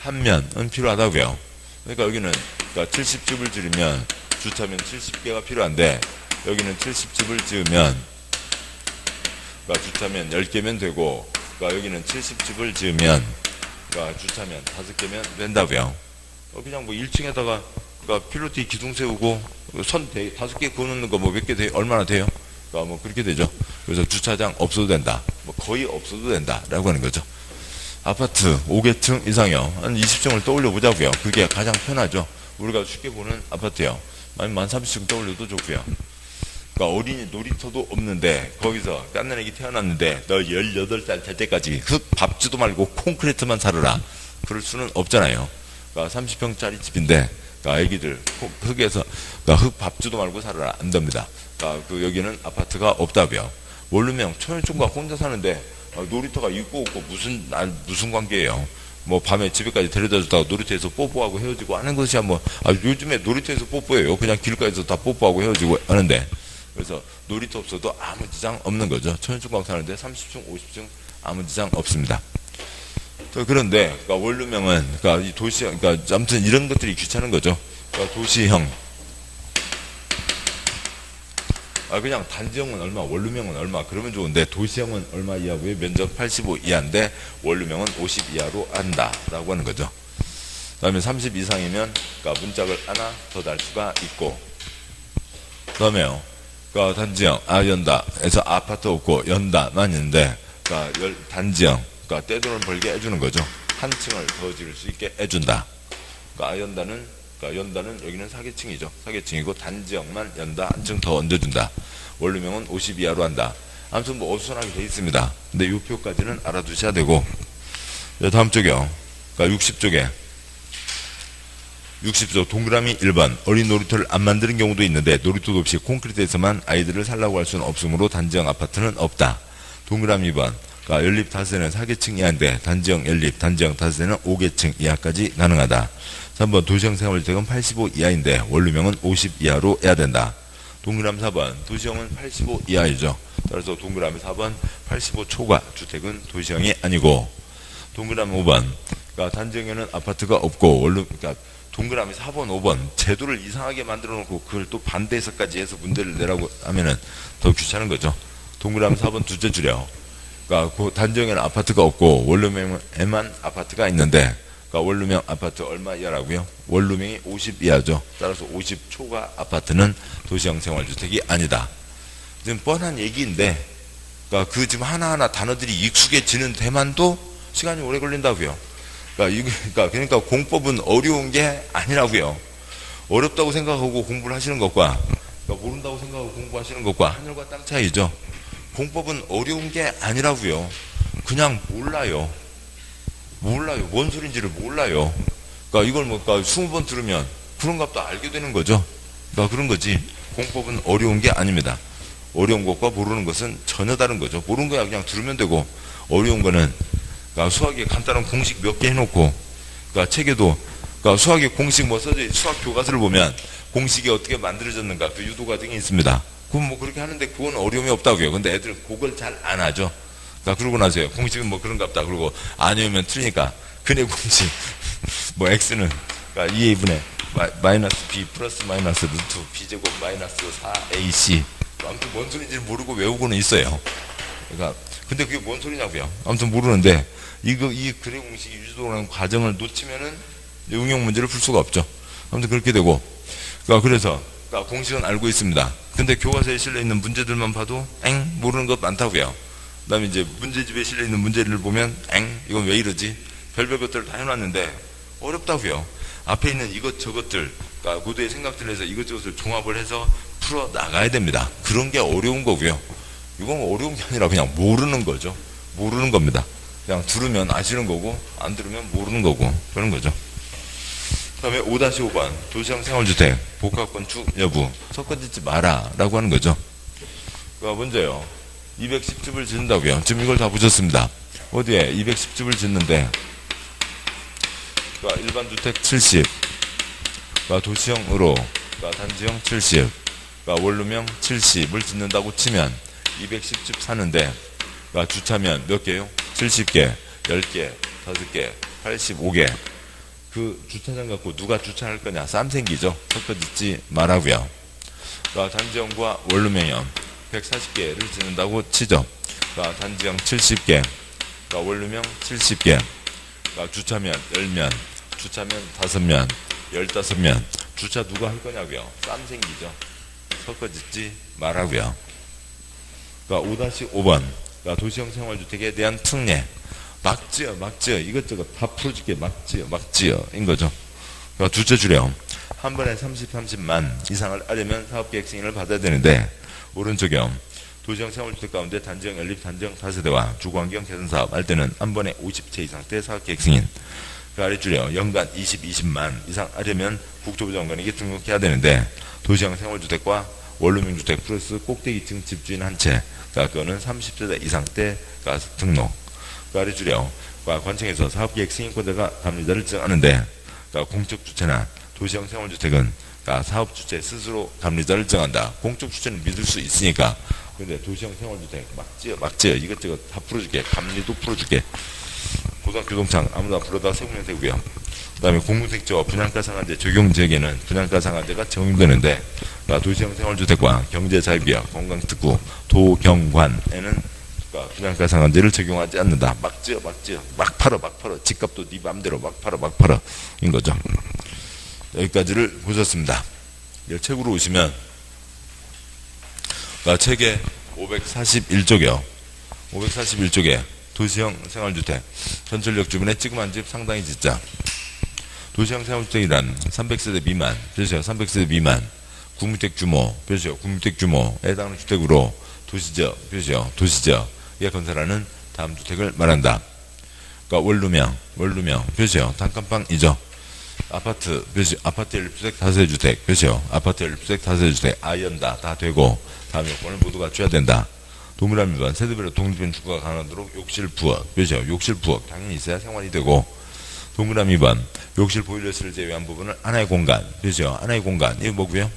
한 면은 필요하다고요. 그러니까 여기는, 그러니까 70집을 지르면 주차면 70개가 필요한데, 여기는 70집을 지으면 그러니까 주차면 10개면 되고, 그러니까 여기는 70집을 지으면 그러니까 주차면 5개면 된다고요. 그냥 뭐 1층에다가 그러니까 필로티 기둥 세우고 선 5개 그어놓는 거 뭐 몇 개 돼요? 얼마나 돼요? 그러니까 뭐 그렇게 되죠. 그래서 주차장 없어도 된다. 뭐 거의 없어도 된다라고 하는 거죠. 아파트 5개층 이상이요. 한 20층을 떠올려 보자고요. 그게 가장 편하죠. 우리가 쉽게 보는 아파트요. 만 30층 떠올려도 좋고요. 그러니까 어린이 놀이터도 없는데 거기서 깐난 애기 태어났는데 너 18살 될 때까지 흙 밟지도 말고 콘크리트만 살아라. 그럴 수는 없잖아요. 그러니까 30평짜리 집인데 그러니까 애기들 흙에서 그러니까 흙 밟지도 말고 살아라. 안 됩니다. 그러니까 그 여기는 아파트가 없다고요. 원룸형 초년충과 혼자 사는데 놀이터가 있고 없고 무슨 관계예요. 뭐 밤에 집에까지 데려다 줬다가 놀이터에서 뽀뽀하고 헤어지고 하는 것이 뭐 요즘에 놀이터에서 뽀뽀해요. 그냥 길가에서 다 뽀뽀하고 헤어지고 하는데, 그래서 놀이터 없어도 아무 지장 없는 거죠. 천연중광 사는데 30층 50층 아무 지장 없습니다. 그런데 그러니까 원룸형은 그러니까 이 도시형, 그러니까 아무튼 이런 것들이 귀찮은 거죠. 그러니까 도시형 그냥 단지형은 얼마, 원룸형은 얼마, 그러면 좋은데, 도시형은 얼마 이하고요? 면적 85 이하인데, 원룸형은 50 이하로 한다. 라고 하는 거죠. 그 다음에 30 이상이면, 그러니까 문짝을 하나 더 달 수가 있고, 그 다음에요. 그러니까 단지형, 연다. 해서 아파트 없고, 연다만 있는데, 그러니까 단지형, 그러니까 떼돈을 벌게 해주는 거죠. 한 층을 더 지을 수 있게 해준다. 그러니까 연다는 여기는 사계층이죠. 사계층이고 단지형만 연다 한 층 더 얹어준다. 원룸형은 50 이하로 한다. 아무튼 뭐 어수선하게 돼 있습니다. 근데 이 표까지는 알아두셔야 되고, 다음 쪽이요. 그러니까 60조 동그라미 1번 어린 놀이터를 안 만드는 경우도 있는데 놀이터도 없이 콘크리트에서만 아이들을 살라고 할 수는 없으므로 단지형 아파트는 없다. 동그라미 2번 그러니까 연립 다세는 4계층 이하인데 단지형 연립 단지형 다세는 5계층 이하까지 가능하다. 3번 도시형 생활주택은 85 이하인데 원룸형은 50 이하로 해야 된다. 동그라미 4번 도시형은 85 이하이죠. 따라서 동그라미 4번 85 초과 주택은 도시형이 아니고, 동그라미 5번 그러니까 단지형에는 아파트가 없고 원룸 그러니까 동그라미 4번 5번 제도를 이상하게 만들어 놓고 그걸 또 반대해서까지 해서 문제를 내라고 하면은 더 귀찮은 거죠. 동그라미 4번 둘째 줄이요. 그러니까 그 단지형에는 아파트가 없고 원룸에만 아파트가 있는데, 그러니까 원룸형 아파트 얼마 이하라고요? 원룸형이 50 이하죠. 따라서 50 초과 아파트는 도시형 생활주택이 아니다. 지금 뻔한 얘기인데, 그러니까 그 지금 하나하나 단어들이 익숙해지는 데만도 시간이 오래 걸린다고요. 그러니까 공법은 어려운 게 아니라고요. 어렵다고 생각하고 공부를 하시는 것과, 그러니까 모른다고 생각하고 공부하시는 것과 하늘과 땅 차이죠. 공법은 어려운 게 아니라고요. 그냥 몰라요. 뭔 소린지를 몰라요. 그러니까 이걸 그러니까 20번 들으면 그런 값도 알게 되는 거죠. 그러니까 그런 거지. 공법은 어려운 게 아닙니다. 어려운 것과 모르는 것은 전혀 다른 거죠. 모르는 거야 그냥 들으면 되고, 어려운 거는 그러니까 수학에 간단한 공식 몇 개 해놓고, 그러니까 책에도 그러니까 수학의 공식 뭐 써져 수학 교과서를 보면 공식이 어떻게 만들어졌는가 그 유도 과정이 있습니다. 그건 뭐 그렇게 하는데 그건 어려움이 없다고요. 근데 애들은 그걸 잘 안 하죠. 그러니까 그러고 나서요. 공식은 뭐 그런가 보다. 그러고 아니면 틀리니까 근의 공식 뭐 x는 그러니까 2a분의 마이너스 b 플러스 마이너스 루트 b제곱 마이너스 4ac 아무튼 뭔 소리인지 모르고 외우고는 있어요. 그러니까 근데 그게 뭔 소리냐고요. 아무튼 모르는데 이 근의 공식이 유도하는 과정을 놓치면은 응용 문제를 풀 수가 없죠. 아무튼 그렇게 되고, 그래서 공식은 알고 있습니다. 근데 교과서에 실려 있는 문제들만 봐도 모르는 것 많다고요. 그다음에 이제 문제집에 실려 있는 문제를 보면 이건 왜 이러지? 별별 것들을 다 해놨는데 어렵다고요. 앞에 있는 이것 저것들, 그러니까 고도의 생각들을 해서 이것저것을 종합을 해서 풀어 나가야 됩니다. 그런 게 어려운 거고요. 이건 어려운 게 아니라 그냥 모르는 거죠. 모르는 겁니다. 그냥 들으면 아시는 거고 안 들으면 모르는 거고 그런 거죠. 그 다음에 5-5번 도시형 생활주택 복합건축 여부 섞어짓지 마라 라고 하는 거죠. 먼저요 210집을 짓는다고요. 지금 이걸 다 보셨습니다. 어디에 210집을 짓는데 일반 주택 70 도시형으로 단지형 70 원룸형 70을 짓는다고 치면 210집 사는데 주차면 몇 개요? 70개, 10개, 5개, 85개. 그 주차장 갖고 누가 주차할 거냐? 쌈 생기죠. 섞어짓지 말라고요. 단지형과 원룸형 140개를 짓는다고 치죠. 단지형 70개, 원룸형 70개. 주차면 10면, 주차면 5면, 15면. 주차 누가 할 거냐고요? 쌈 생기죠. 섞어짓지 말라고요. 5-5번 도시형 생활주택에 대한 특례 막 지어 이것저것 다 풀어줄게 막 지어 인 거죠. 둘째 줄이요. 한 번에 30만 이상을 하려면 사업계획 승인을 받아야 되는데, 오른쪽이요. 도시형 생활주택 가운데 단지형 연립 단지형 다세대와 주거환경 개선사업 할 때는 한 번에 50채 이상 때 사업계획 승인. 아랫줄이요. 연간 20만 이상 하려면 국토부 장관에게 등록해야 되는데, 도시형 생활주택과 원룸형 주택 플러스 꼭대기층 집주인 한 채, 그거는 30세대 이상 때 등록. 아래줄이요. 관청에서 사업계획 승인권자가 감리자를 정하는데, 공적주체나 도시형 생활주택은 사업주체 스스로 감리자를 정한다. 공적주체는 믿을 수 있으니까. 근데 도시형 생활주택 막 지어 이것저것 다 풀어줄게. 감리도 풀어줄게. 고등교동창 아무나 불러다 세우면 되고요. 그 다음에 공공택지와 분양가 상한제 적용 지역에는 분양가 상한제가 적용되는데, 그러니까 도시형 생활주택과 경제자유구역, 관광특구, 도경관에는 그러니까 분양가 상한제를 적용하지 않는다. 막 지어, 막 팔어, 집값도 네 맘대로 막 팔어, 인 거죠. 여기까지를 보셨습니다. 책으로 오시면, 그러니까 책의 541쪽이요. 541쪽에 도시형 생활주택, 전철역 주변에 찌그만 집 상당히 짓자. 도시형 생활주택이란 300세대 미만, 그렇죠? 300세대 미만, 국민택 규모, 그렇죠? 국민택 규모에 해당하는 주택으로 도시적, 그렇죠? 도시적에 건설하는 다음 주택을 말한다. 그러니까 원룸형, 그렇죠? 단칸방이죠. 아파트, 그렇죠? 아파트 연립주택 다세주택, 그렇죠? 아파트 연립주택 다세주택, 연다, 다 되고, 다음 요건을 모두 갖춰야 된다. 동그라미 번 세대별로 독립된 주거가 가능하도록 욕실 부엌, 그렇죠? 욕실 부엌 당연히 있어야 생활이 되고, 동그라미 번 욕실 보일러실을 제외한 부분을 하나의 공간, 그렇죠? 하나의 공간, 이거 뭐고요?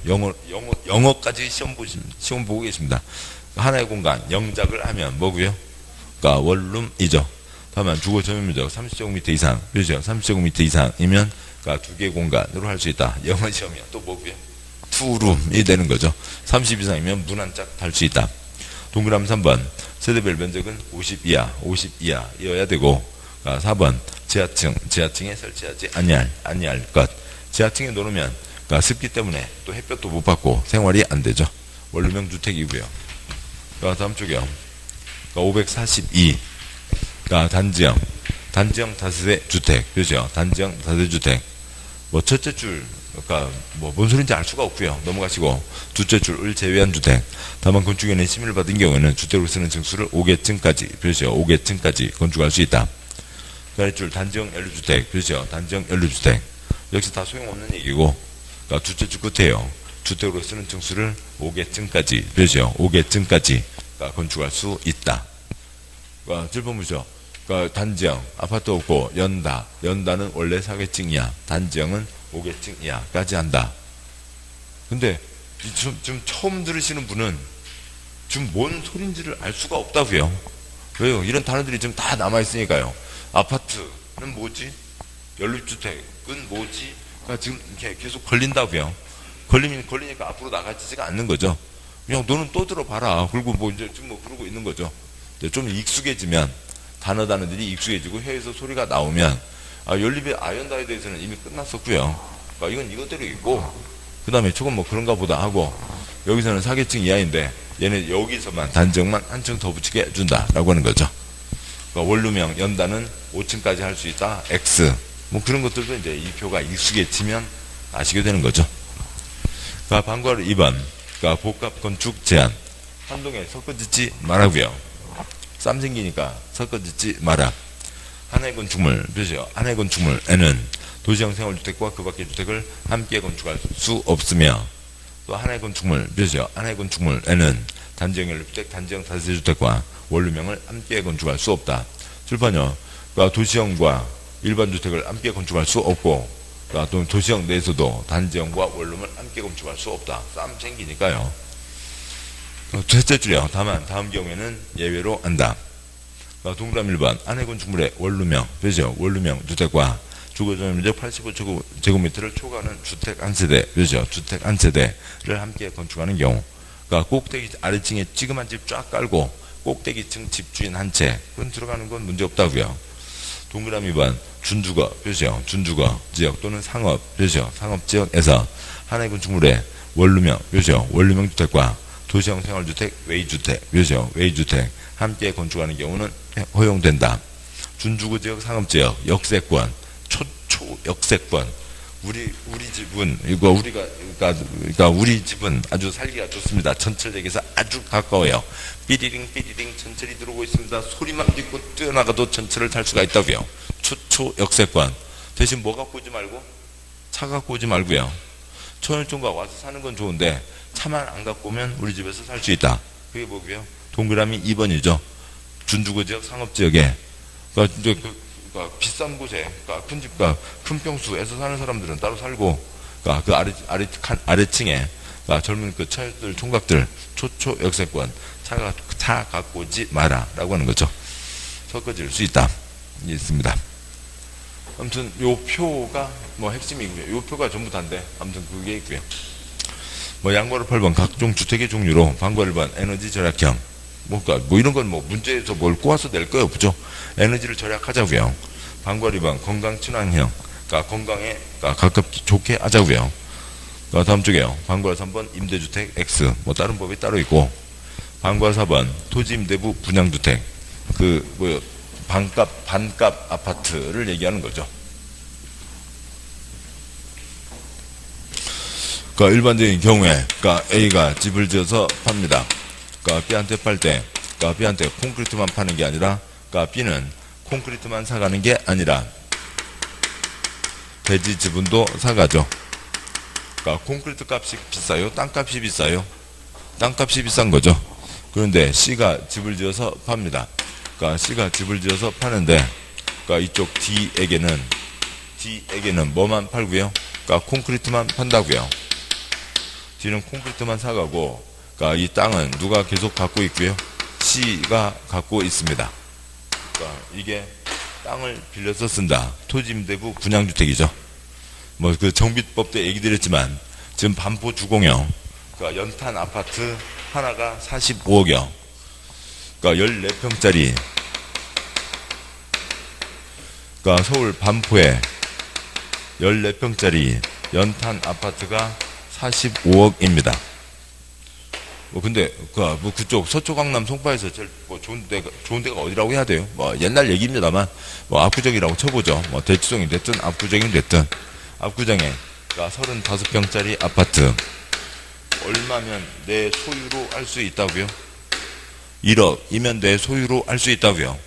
영어까지 시험 보고 계십니다. 하나의 공간, 영작을 하면 뭐고요? 그러니까 원룸이죠. 다만 주거 전용면적 30제곱미터 이상, 그렇죠? 30제곱미터 이상이면 그러니까 두 개의 공간으로 할 수 있다. 영어 시험이야. 또 뭐고요? 투룸이 되는 거죠. 30 이상이면 문 한 짝 달 수 있다. 동그라미 3번 세대별 면적은 50 이하여야 되고, 4번 지하층에 설치하지 아니할 것. 지하층에 놓으면 그러니까 습기 때문에 또 햇볕도 못 받고 생활이 안 되죠. 원룸형 주택이고요. 다음 쪽이요. 542. 단지형 다세대 주택, 그렇죠? 단지형 다세대 주택. 뭐 첫째 줄, 그러니까 뭐 뭔 소리인지 알 수가 없고요. 넘어가시고, 둘째 줄을 제외한 주택. 다만 건축위원회 심의를 받은 경우에는 주택으로 쓰는 층수를 5개층까지, 그렇죠? 5개층까지 건축할 수 있다. 그 줄 단지형 연립주택, 그렇죠? 단지형 연립주택. 역시 다 소용없는 얘기고, 그러니까 둘째 줄 끝에요. 주택으로 쓰는 층수를 5개층까지, 그렇죠? 5개층까지 그러니까 건축할 수 있다. 그러니까 질문이죠. 그러니까 단지형, 아파트 없고 연다는 원래 4개층이야. 단지형은 5개층 이하까지 한다. 근데 좀 처음 들으시는 분은 지금 뭔 소린지를 알 수가 없다고요. 왜요? 이런 단어들이 지금 다 남아있으니까요. 아파트는 뭐지? 연립주택은 뭐지? 그러니까 지금 이렇게 계속 걸린다고요. 걸리니까 앞으로 나가지가 않는 거죠. 그냥 너는 또 들어봐라. 그리고 뭐 이제 지금 뭐 그러고 있는 거죠. 좀 익숙해지면, 단어들이 익숙해지고 혀에서 소리가 나오면, 연립의 연다에 대해서는 이미 끝났었고요. 그러니까 이건 이것대로 있고, 그 다음에 조금 뭐 그런가 보다 하고, 여기서는 4개층 이하인데, 얘네 여기서만 단지형만 한 층 더 붙이게 해준다라고 하는 거죠. 그러니까 원룸형 연다는 5층까지 할 수 있다. X. 뭐 그런 것들도 이제 이 표가 익숙해지면 아시게 되는 거죠. 그러니까 방과후 2번. 그러니까 복합 건축 제한. 한동에 섞어짓지 말라고요. 쌈 생기니까 섞어짓지 마라. 하나의 건축물, 그렇죠? 하나의 건축물에는 도시형 생활주택과 그 밖의 주택을 함께 건축할 수 없으며, 또 하나의 건축물, 그렇죠? 하나의 건축물에는 단지형 연립주택, 단지형 다세대주택과 원룸형을 함께 건축할 수 없다. 출판요. 그러니까 도시형과 일반 주택을 함께 건축할 수 없고, 그러니까 또 도시형 내에서도 단지형과 원룸을 함께 건축할 수 없다. 쌈 생기니까요. 셋째 줄이요. 다만 다음 경우에는 예외로 한다. 그러니까 동그라미 1번 하나의 건축물의 원룸형, 그렇죠? 원룸형 주택과 주거전용면적 85제곱미터를 초과하는 주택 한 세대, 그렇죠? 주택 한 세대를 함께 건축하는 경우, 그러니까 꼭대기 아래층에 찌그만 집 쫙 깔고 꼭대기층 집주인 한 채, 그건 들어가는 건 문제 없다고요. 동그라미 2번 준주거, 그렇죠? 준주거 지역 또는 상업, 그렇죠? 상업 지역에서 하나의 건축물의 원룸형, 그렇죠? 원룸형 주택과 도시형 생활주택, 웨이주택, 그렇죠? 웨이주택 함께 건축하는 경우는 허용된다. 준주거 지역, 상업지역, 역세권, 초초 역세권. 우리 집은 이거 그러니까 우리 집은 아주 살기가 좋습니다. 전철역에서 아주 가까워요. 삐리링 전철이 들어오고 있습니다. 소리만 듣고 뛰어나가도 전철을 탈 수가 있다고요. 초초 역세권. 대신 뭐 갖고 오지 말고? 차 갖고 오지 말고요. 천일종가 와서 사는 건 좋은데 차만 안 갖고 오면 우리 집에서 살 수 있다. 그게 뭐고요? 동그라미 2번이죠. 준주거 지역, 상업 지역에 그러니까 이제 그러니까 비싼 곳에, 그러니까 큰 집과 큰 평수에서 사는 사람들은 따로 살고, 그러니까 그 아래층에 그러니까 젊은 그 처녀들, 총각들, 초초 역세권 차 갖고 오지 마라라고 하는 거죠. 섞어질 수 있다. 이게 있습니다. 아무튼 요 표가 뭐 핵심이고요. 요 표가 전부 다인데 아무튼 그게 있고요. 뭐 양괄호 8번 각종 주택의 종류로 방과 1번 에너지 절약형 뭐 이런 건 뭐 문제에서 뭘 꼬아서 낼 거예요. 없죠. 에너지를 절약하자고요. 방과 2번 건강 친환형 그러니까 건강에 가깝게 좋게 하자고요. 다음 쪽에요. 방과 3번 임대주택 X 뭐 다른 법이 따로 있고 방과 4번 토지 임대부 분양주택 반값 아파트를 얘기하는 거죠. 그러니까 일반적인 경우에 A가 집을 지어서 팝니다. B한테 팔 때 B한테 콘크리트만 파는 게 아니라 B는 콘크리트만 사가는 게 아니라 대지 지분도 사가죠. 콘크리트 값이 비싸요? 땅값이 비싸요? 땅값이 비싼 거죠. 그런데 C가 집을 지어서 팝니다. C가 집을 지어서 파는데 이쪽 D에게는 뭐만 팔고요? 콘크리트만 판다고요. D는 콘크리트만 사가고 이 땅은 누가 계속 갖고 있고요? C가 갖고 있습니다. 이게 땅을 빌려서 쓴다. 토지임대부 분양주택이죠. 뭐 그 정비법 때 얘기 드렸지만 지금 반포 주공형 연탄 아파트 하나가 45억이요. 14평짜리 서울 반포에 14평짜리 연탄 아파트가 45억입니다. 근데 그쪽 서초 강남 송파에서 제일 좋은 데가 어디라고 해야 돼요? 옛날 얘기입니다만 압구정이라고 쳐보죠. 대치동이 됐든 압구정이 됐든 압구정에 35평짜리 아파트 얼마면 내 소유로 할 수 있다고요? 1억이면 내 소유로 할 수 있다고요.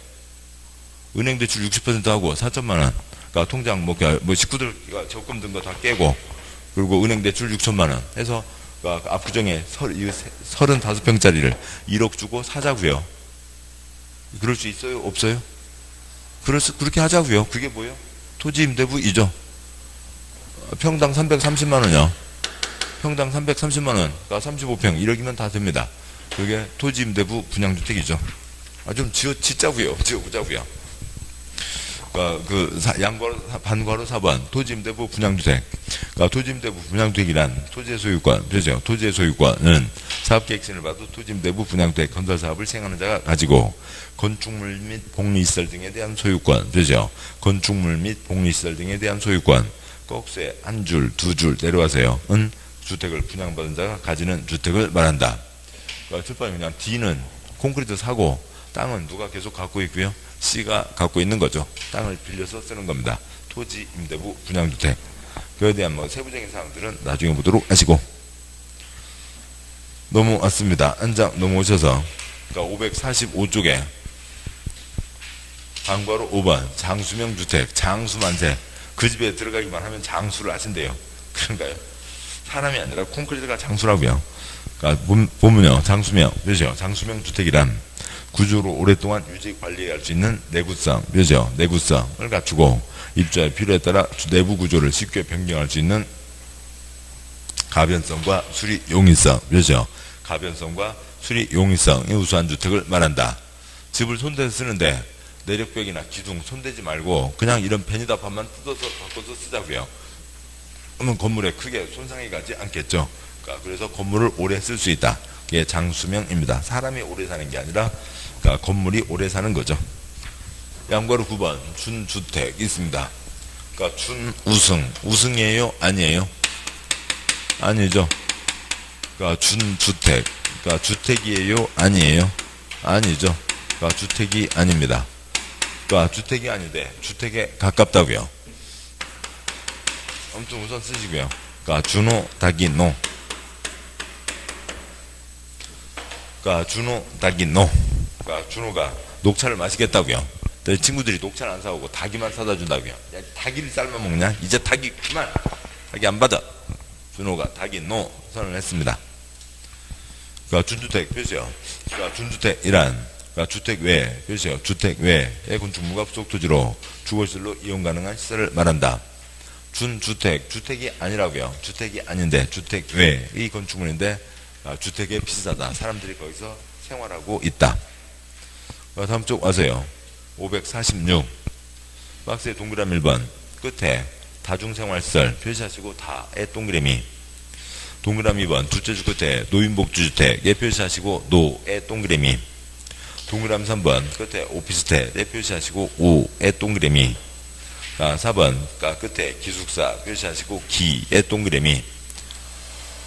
은행 대출 60% 하고 4천만 원. 통장 식구들 적금 든 거 다 깨고 그리고 은행 대출 6천만 원 해서 압구정에 35평짜리를 1억 주고 사자고요. 그럴 수 있어요? 없어요? 그렇게 하자고요. 그게 뭐예요? 토지 임대부이죠. 평당 330만 원이요. 평당 330만 원. 35평 1억이면 다 됩니다. 그게 토지 임대부 분양주택이죠. 좀 짓자고요. 지어보자고요. 반괄호 4번 토지임대부 분양주택. 토지임대부 분양주택이란 토지의 소유권, 그렇죠? 토지의 소유권은 사업계획서를 봐도 토지임대부 분양주택 건설사업을 시행하는 자가 가지고 건축물 및 복리시설 등에 대한 소유권, 그렇죠? 건축물 및 복리시설 등에 대한 소유권. 꼭세 한 줄, 두 줄 내려와서요. 은 주택을 분양받은 자가 가지는 주택을 말한다. 첫번에 그냥 D는 콘크리트 사고 땅은 누가 계속 갖고 있고요. C가 갖고 있는 거죠. 땅을 빌려서 쓰는 겁니다. 토지 임대부 분양주택. 그에 대한 세부적인 사항들은 나중에 보도록 하시고 넘어왔습니다. 한 장 넘어오셔서 545쪽에 방과로 5번 장수명 주택, 장수만세. 그 집에 들어가기만 하면 장수를 하신대요. 그런가요? 사람이 아니라 콘크리트가 장수라고요. 보면요, 장수명, 그죠? 장수명 주택이란 구조로 오랫동안 유지 관리할 수 있는 내구성, 그죠? 내구성을 갖추고 입주할 필요에 따라 내부 구조를 쉽게 변경할 수 있는 가변성과 수리 용이성, 그죠? 가변성과 수리 용이성이 우수한 주택을 말한다. 집을 손대서 쓰는데 내력벽이나 기둥 손대지 말고 그냥 이런 베니다판만 뜯어서 바꿔서 쓰자고요. 그러면 건물에 크게 손상이 가지 않겠죠. 그래서 건물을 오래 쓸 수 있다. 이게 장수명입니다. 사람이 오래 사는 게 아니라 건물이 오래 사는 거죠. 양괄호 9번 준주택 있습니다. 준우승, 우승이에요? 아니에요? 아니죠. 준주택, 주택이에요? 아니에요? 아니죠. 주택이 아닙니다. 주택이 아닌데 주택에 가깝다고요. 아무튼 우선 쓰시고요. 준호 닭이 노. 준호 닭이 노. 준호가 녹차를 마시겠다고요. 친구들이 녹차를 안 사오고 닭이만 사다 준다고요. 야, 닭이를 삶아 먹냐? 이제 닭이 그만. 닭이 안 받아. 준호가 닭이 노 선언을 했습니다. 준주택 표시요. 준주택이란 주택 외, 그렇죠? 주택 외의 건축물과 부속 토지로 주거시설로 이용 가능한 시설을 말한다. 준주택, 주택이 아니라고요. 주택이 아닌데 주택 외의 건축물인데 주택에 비싸다. 사람들이 거기서 생활하고 있다. 다음 쪽 와서요. 546 박스의 동그라미 1번 끝에 다중생활시설 표시하시고 다에 동그라미. 동그라미 2번 주체주 끝에 노인복지주택에 표시하시고 노에 동그라미. 동그라미 3번 끝에 오피스텔에 표시하시고 오에 동그라미. 4번 끝에 기숙사 표시하시고 기에 동그라미.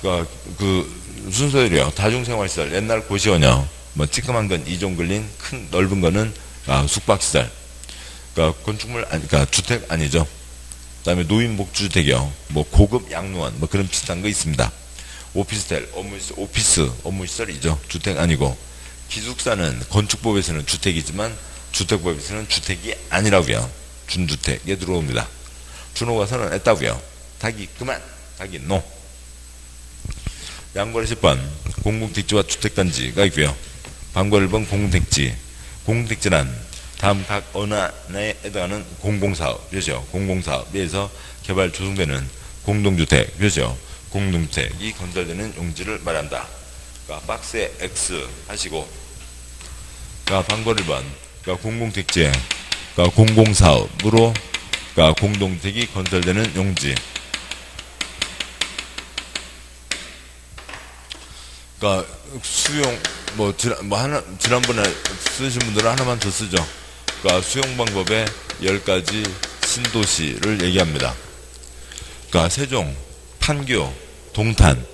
그 순서대로요. 다중생활시설 옛날 고시원형 뭐 찌끄만 건 2종 걸린 큰 넓은 거는 숙박시설. 건축물 그러니까 주택 아니죠. 그다음에 노인복지주택이요. 뭐 고급 양로원 뭐 그런 비슷한 거 있습니다. 오피스텔 오피스 업무시설이죠. 주택 아니고. 기숙사는 건축법에서는 주택이지만 주택법에서는 주택이 아니라고요. 준주택에 들어옵니다. 준호가 선언했다고요. 닭이 그만. 닭이 노. 양괄호 10번 공공택지와 주택단지가 있고요. 방괄호 1번 공공택지. 공공택지란 다음 각 어느 하나에 해당하는 공공사업이죠. 공공사업에서 개발 조성되는 공동주택이죠. 공동주택이 건설되는 용지를 말한다. 박스에 X 하시고 방괄호 1번 공공택지 공공사업으로 공동주택이 건설되는 용지. 수용 지난번에 쓰신 분들은 하나만 더 쓰죠. 수용 방법의 10가지 신도시를 얘기합니다. 세종, 판교, 동탄.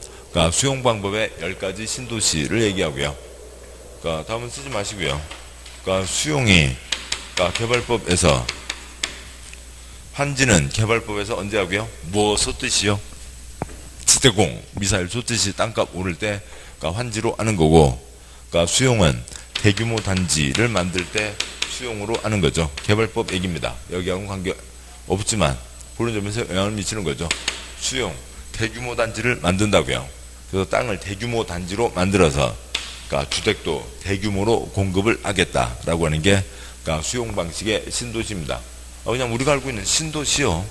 수용 방법의 10가지 신도시를 얘기하고요. 다음은 쓰지 마시고요. 수용이 개발법에서 환지는 개발법에서 언제 하고요? 뭐 쏟듯이요? 지대공, 미사일 쏟듯이 땅값 오를 때 환지로 하는 거고, 수용은 대규모 단지를 만들 때 수용으로 하는 거죠. 개발법 얘기입니다. 여기하고는 관계 없지만 그런 점에서 영향을 미치는 거죠. 수용, 대규모 단지를 만든다고요. 그래서 땅을 대규모 단지로 만들어서 주택도 대규모로 공급을 하겠다라고 하는 게 수용 방식의 신도시입니다. 그냥 우리가 알고 있는 신도시요.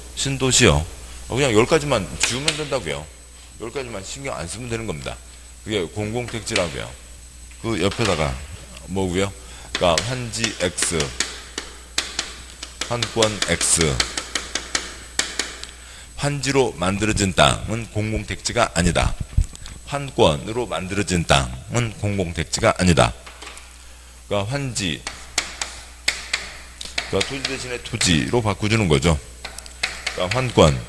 그냥 10가지만 지우면 된다고요. 10가지만 신경 안 쓰면 되는 겁니다. 그게 공공택지라고요. 그 옆에다가 뭐고요? 환지 X, 환권 X. 환지로 만들어진 땅은 공공택지가 아니다. 환권으로 만들어진 땅은 공공택지가 아니다. 환지, 토지 대신에 토지로 바꿔주는 거죠. 환권,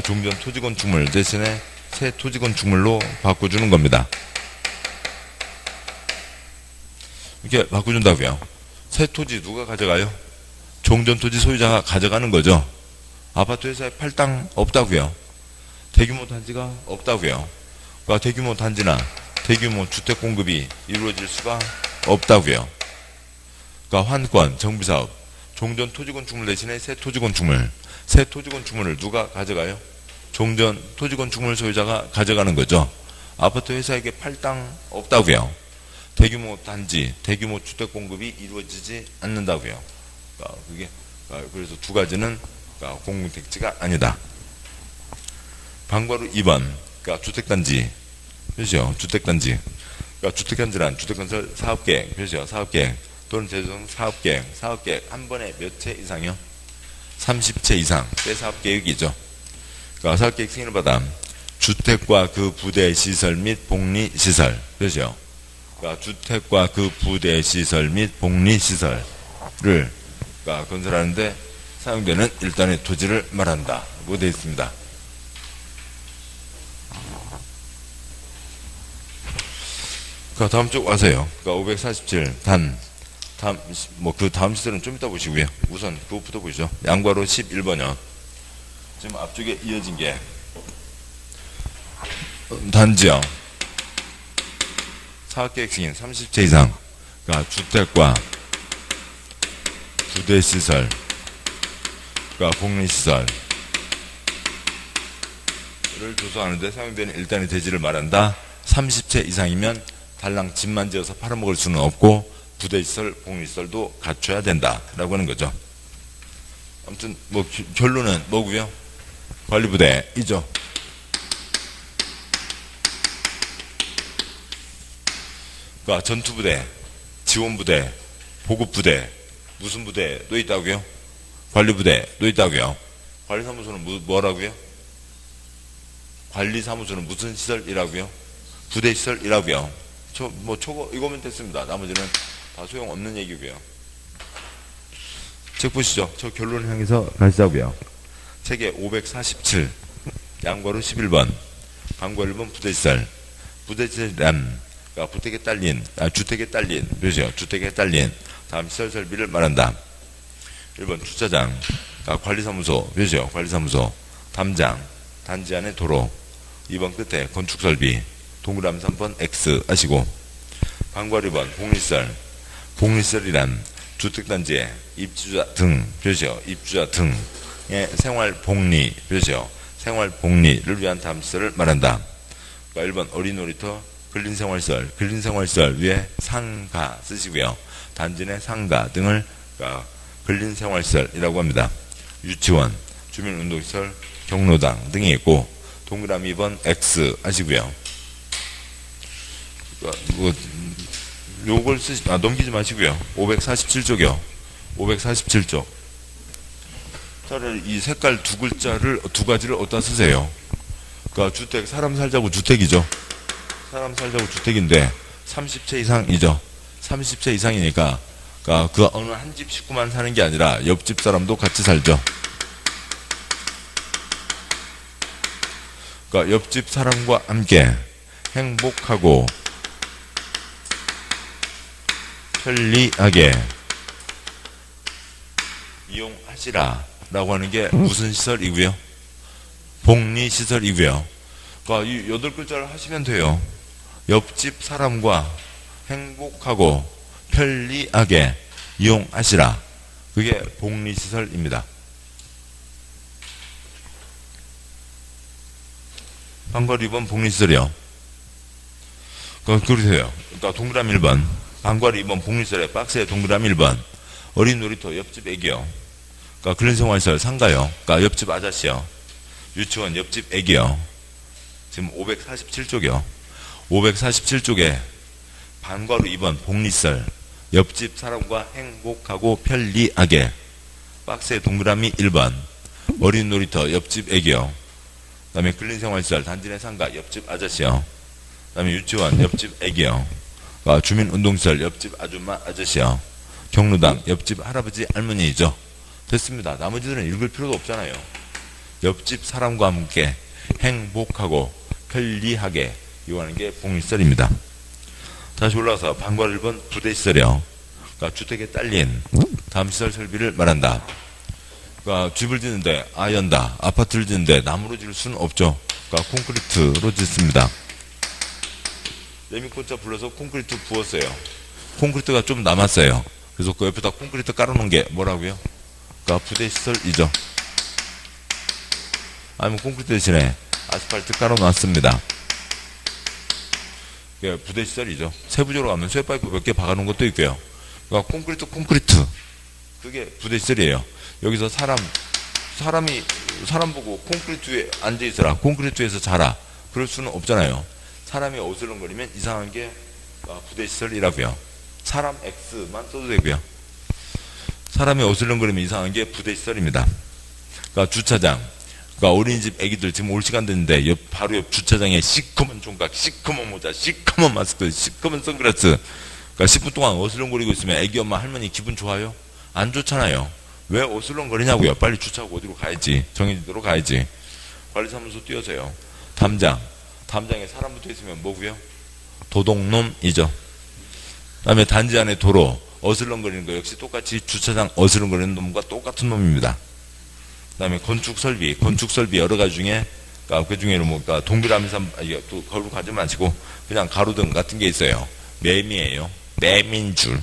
종전 토지건축물 대신에 새 토지건축물로 바꿔주는 겁니다. 이렇게 바꿔준다고요. 새 토지 누가 가져가요? 종전 토지 소유자가 가져가는 거죠. 아파트 회사에 팔 땅 없다고요. 대규모 단지가 없다고요. 대규모 단지나 대규모 주택 공급이 이루어질 수가 없다고요. 환권, 정비사업, 종전 토지건축물 대신에 새 토지건축물. 새 토지건축물을 누가 가져가요? 종전 토지건축물 소유자가 가져가는 거죠. 아파트 회사에게 팔 땅 없다고요. 대규모 단지, 대규모 주택 공급이 이루어지지 않는다고요. 그래서 두 가지는 공공택지가 아니다. 방괄호 2번, 주택단지, 그렇죠? 주택단지. 주택단지란 주택건설 사업계획, 그렇죠? 사업계획 또는 재조성 사업계획, 사업계획 한 번에 몇 채 이상이요? 30채 이상, 때 사업계획이죠. 사업계획 승인을 받아 주택과 그 부대 시설 및 복리시설, 그렇죠? 주택과 그 부대 시설 및 복리시설을 건설하는데 사용되는 일단의 토지를 말한다. 뭐 되어 있습니다. 다음 쪽 와서요. 547 다음 시설은 좀 이따 보시고요. 우선 그것부터 보시죠. 양괄호 11번이요. 지금 앞쪽에 이어진 게 단지요. 사업계획 승인 30채 이상. 주택과 부대시설, 복리시설을 조성하는데 사용되는 일단의 대지를 말한다. 30채 이상이면 달랑 집만 지어서 팔아먹을 수는 없고 부대시설, 복리시설도 갖춰야 된다라고 하는 거죠. 아무튼 결론은 뭐고요? 관리부대이죠. 전투부대, 지원부대, 보급부대, 무슨 부대도 있다고요? 관리부대도 있다고요. 관리사무소는 뭐라고요? 관리사무소는 무슨 시설이라고요? 부대시설이라고요. 초고 이거면 됐습니다. 나머지는 다 소용없는 얘기고요. 책 보시죠. 저 결론을 향해서 가시자고요. 책의 547 양괄호 11번 강괄호 1번 부대시설 부대시설이란 그러니까 주택에 딸린 그렇죠. 주택에 딸린 다음 시설 설비를 말한다. 1번 주차장 관리사무소 그렇죠. 관리사무소 담장 단지 안의 도로 2번 끝에 건축설비 동그라미 3번 X 하시고 강괄호 2번 복리시설이란 주택단지에 입주자 등 그렇죠. 입주자 등의 생활복리 그렇죠. 생활복리를 위한 다음 시설을 말한다. 그러니까 1번 어린놀이터 근린생활시설 위에 상가 쓰시고요. 단지 내 상가 등을 그러니까 근린생활시설이라고 합니다. 유치원, 주민운동시설, 경로당 등이 있고 동그라미 2번 X 하시고요. 그러니까 요걸 넘기지 마시고요. 547쪽이요. 547쪽. 차라리 이 색깔 두 가지를 어디다 쓰세요. 그러니까 주택, 사람 살자고 주택이죠. 사람 살자고 주택인데 30채 이상이죠. 30채 이상이니까 그러니까 그 어느 한 집 식구만 사는 게 아니라 옆집 사람도 같이 살죠. 그러니까 옆집 사람과 함께 행복하고 편리하게 이용하시라 라고 하는 게 무슨 시설이고요? 복리시설이고요. 그러니까 이 8글자를 하시면 돼요. 옆집 사람과 행복하고 편리하게 이용하시라. 그게 복리시설입니다. 방괄호 2번 복리시설이요. 그러세요. 그러니까 동그라미 1번 방괄호 2번 복리시설에 박스에 동그라미 1번 어린 놀이터 옆집 애기요. 그러니까 근린생활시설 상가요. 그러니까 옆집 아저씨요. 유치원 옆집 애기요. 지금 547쪽이요. 547쪽에 방괄호 2번 복리시설 옆집 사람과 행복하고 편리하게 박스에 동그라미 1번 어린 놀이터 옆집 애기요. 그 다음에 근린생활시설 단지 내 상가 옆집 아저씨요. 그 다음에 유치원 옆집 애기요. 주민운동시설 옆집 아줌마 아저씨요. 경로당 옆집 할아버지 할머니죠. 됐습니다. 나머지들은 읽을 필요도 없잖아요. 옆집 사람과 함께 행복하고 편리하게 이용하는 게 복리시설입니다. 다시 올라가서 방괄호 1번 부대시설이요. 그러니까 주택에 딸린 다음 시설 설비를 말한다. 그러니까 집을 짓는데 아연다. 아파트를 짓는데 나무로 지을 수는 없죠. 그러니까 콘크리트로 짓습니다. 레미콘차 불러서 콘크리트 부었어요. 콘크리트가 좀 남았어요. 그래서 그 옆에다 콘크리트 깔아놓은 게 뭐라고요? 그러니까 부대시설이죠. 아니면 콘크리트 대신에 아스팔트 깔아놨습니다. 그게 부대시설이죠. 세부적으로 가면 쇠파이프 몇 개 박아놓은 것도 있고요. 그러니까 콘크리트 그게 부대시설이에요. 여기서 사람 보고 콘크리트 위에 앉아있어라, 콘크리트 위에서 자라, 그럴 수는 없잖아요. 사람이 어슬렁거리면 이상한 게 부대시설이라고요. 사람 X만 써도 되고요. 사람이 어슬렁거리면 이상한 게 부대시설입니다. 그러니까 주차장, 그러니까 어린이집 애기들 지금 올 시간 됐는데 바로 옆 주차장에 시커먼 종각, 시커먼 모자, 시커먼 마스크, 시커먼 선글라스, 그러니까 10분 동안 어슬렁거리고 있으면 애기 엄마 할머니 기분 좋아요? 안 좋잖아요. 왜 어슬렁거리냐고요. 빨리 주차하고 어디로 가야지. 정해진 대로 가야지. 관리사무소 뛰어서요. 담장에 사람 붙어 있으면 뭐고요? 도둑놈이죠. 그 다음에 단지 안에 도로 어슬렁거리는 거 역시 똑같이 주차장 어슬렁거리는 놈과 똑같은 놈입니다. 그 다음에 건축설비 여러 가지 중에 그 중에는 그러니까 동그라미 또 걸로 가지 마시고 그냥 가로등 같은 게 있어요. 매미예요. 매미인 줄.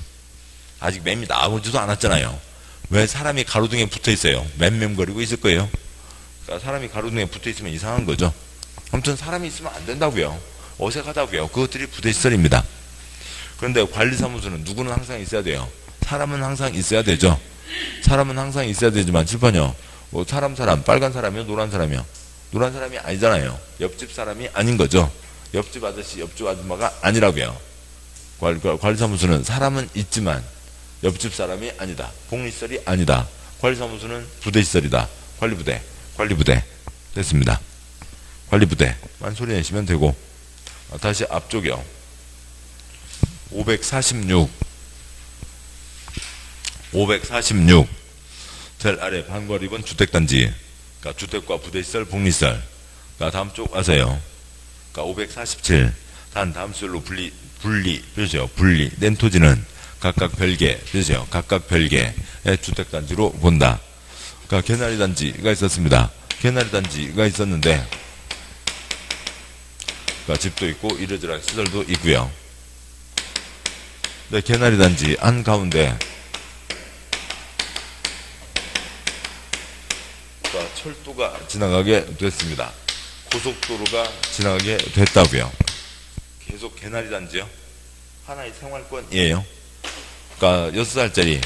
아직 매미 나오지도 않았잖아요. 왜 사람이 가로등에 붙어 있어요? 맴맴거리고 있을 거예요. 그러니까 사람이 가로등에 붙어 있으면 이상한 거죠. 아무튼 사람이 있으면 안 된다고요. 어색하다고요. 그것들이 부대시설입니다. 그런데 관리사무소는 누구는 항상 있어야 돼요. 사람은 항상 있어야 되죠. 사람은 항상 있어야 되지만 칠판이요. 뭐 사람 빨간 사람이요, 노란 사람이요. 노란 사람이 아니잖아요. 옆집 사람이 아닌 거죠. 옆집 아저씨, 옆집 아줌마가 아니라고요. 관리사무소는 사람은 있지만 옆집 사람이 아니다. 복리시설이 아니다. 관리사무소는 부대시설이다. 관리부대. 관리부대 됐습니다. 관리부대만 소리 내시면 되고, 다시 앞쪽이요. 546 제일 아래 반괄 입은 주택단지, 그러니까 주택과 부대시설, 복리시설. 그러니까 다음 쪽 와서요. 그러니까 547 단 다음 수열로 분리 표시요. 분리 낸 토지는 각각 별개 표시요. 각각 별개의 주택단지로 본다. 그러니까 개나리 단지가 있었습니다. 개나리 단지가 있었는데, 그러니까 집도 있고 이러저러한 시설도 있고요. 네, 개나리 단지 한가운데 그러니까 철도가 지나가게 됐습니다. 고속도로가 지나가게 됐다고요. 계속 개나리 단지요. 하나의 생활권이에요. 그러니까 6살짜리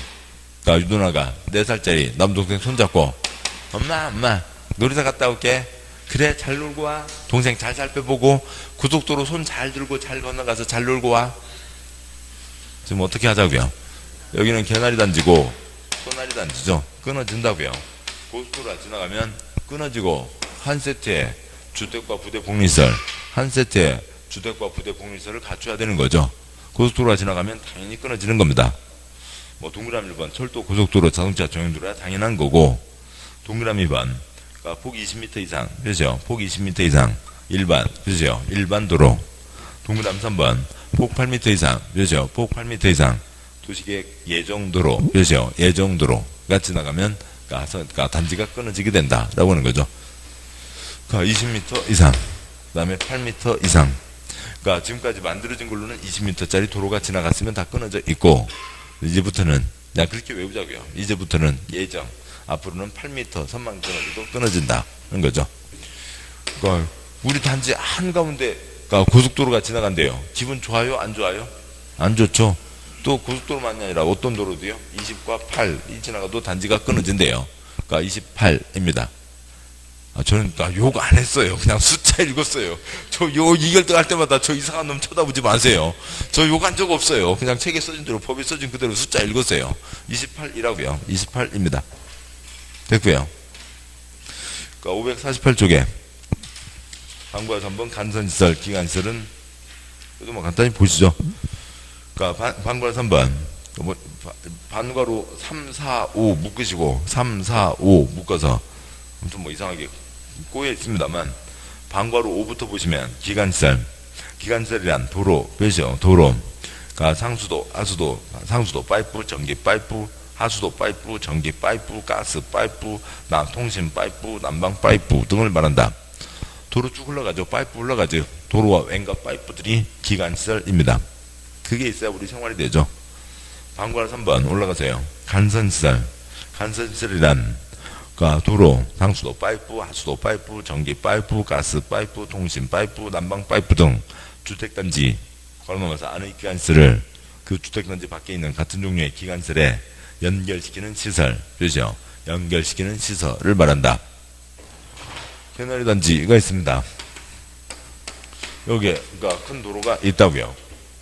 그러니까 누나가 4살짜리 남동생 손잡고 엄마 놀이터 갔다 올게. 그래 잘 놀고 와. 동생 잘 살펴보고 고속도로 손 잘 들고 잘 건너가서 잘 놀고 와. 지금 어떻게 하자고요? 여기는 개나리 단지고 소나리 단지죠. 끊어진다고요. 고속도로가 지나가면 끊어지고 한 세트에 주택과 부대 복리시설, 한 세트에 주택과 부대 복리시설을 갖춰야 되는 거죠. 고속도로가 지나가면 당연히 끊어지는 겁니다. 뭐 동그라미 1번 철도 고속도로 자동차 전용도로야 당연한 거고, 동그라미 2번 그러니까 폭 20m 이상 그죠? 폭 20m 이상 일반 그죠? 일반 도로. 동그라미 3번 폭 8m 이상 그죠? 폭 8m 이상 도시계획 예정도로 그죠? 예정도로가 지나가면 그러니까 단지가 끊어지게 된다라고 하는 거죠. 그러니까 20m 이상 그 다음에 8m 이상. 그러니까 지금까지 만들어진 걸로는 20m짜리 도로가 지나갔으면 다 끊어져 있고, 이제부터는 그냥 그렇게 외우자고요. 이제부터는 예정 앞으로는 8m 선만 끊어져도 끊어진다는 거죠. 그러니까 우리 단지 한가운데 그러니까 고속도로가 지나간대요. 기분 좋아요? 안 좋아요? 안 좋죠. 또 고속도로만이 아니라 어떤 도로도요? 20과 8이 지나가도 단지가 끊어진대요. 그러니까 28입니다. 저는 욕 안 했어요. 그냥 숫자 읽었어요. 저 욕 이결등 할 때마다 저 이상한 놈 쳐다보지 마세요. 저 욕 한 적 없어요. 그냥 책에 써진 대로 법에 써진 그대로 숫자 읽었어요. 28이라고요. 28입니다. 됐고요. 그러니까 548쪽에 방과 3번 간선시설, 기간시설은 그래도 뭐 간단히 보시죠. 그러니까 방과 3번 반과로 3, 4, 5 묶으시고 3, 4, 5 묶어서 아무튼 뭐 이상하게 꼬여 있습니다만, 반괄호 5부터 보시면 기간시설이란 도로, 표시요. 도로. 그러니까 상수도, 하수도, 상수도 파이프, 전기 파이프, 하수도 파이프, 전기 파이프, 가스 파이프, 통신 파이프, 난방 파이프 등을 말한다. 도로 쭉 흘러가죠. 파이프 흘러가죠. 도로와 왼각 파이프들이 기간시설입니다. 그게 있어야 우리 생활이 되죠. 반괄호 3번 올라가세요. 간선시설이란 그러니까 도로, 상수도 파이프, 하수도 파이프, 전기 파이프, 가스 파이프, 통신 파이프, 난방 파이프 등 주택단지 걸어놓으면서 안의 기간시설을 그 주택단지 밖에 있는 같은 종류의 기간시설에 연결시키는 시설, 그렇죠? 연결시키는 시설을 말한다. 개나리 단지가 있습니다. 여기에 그러니까 큰 도로가 있다고요.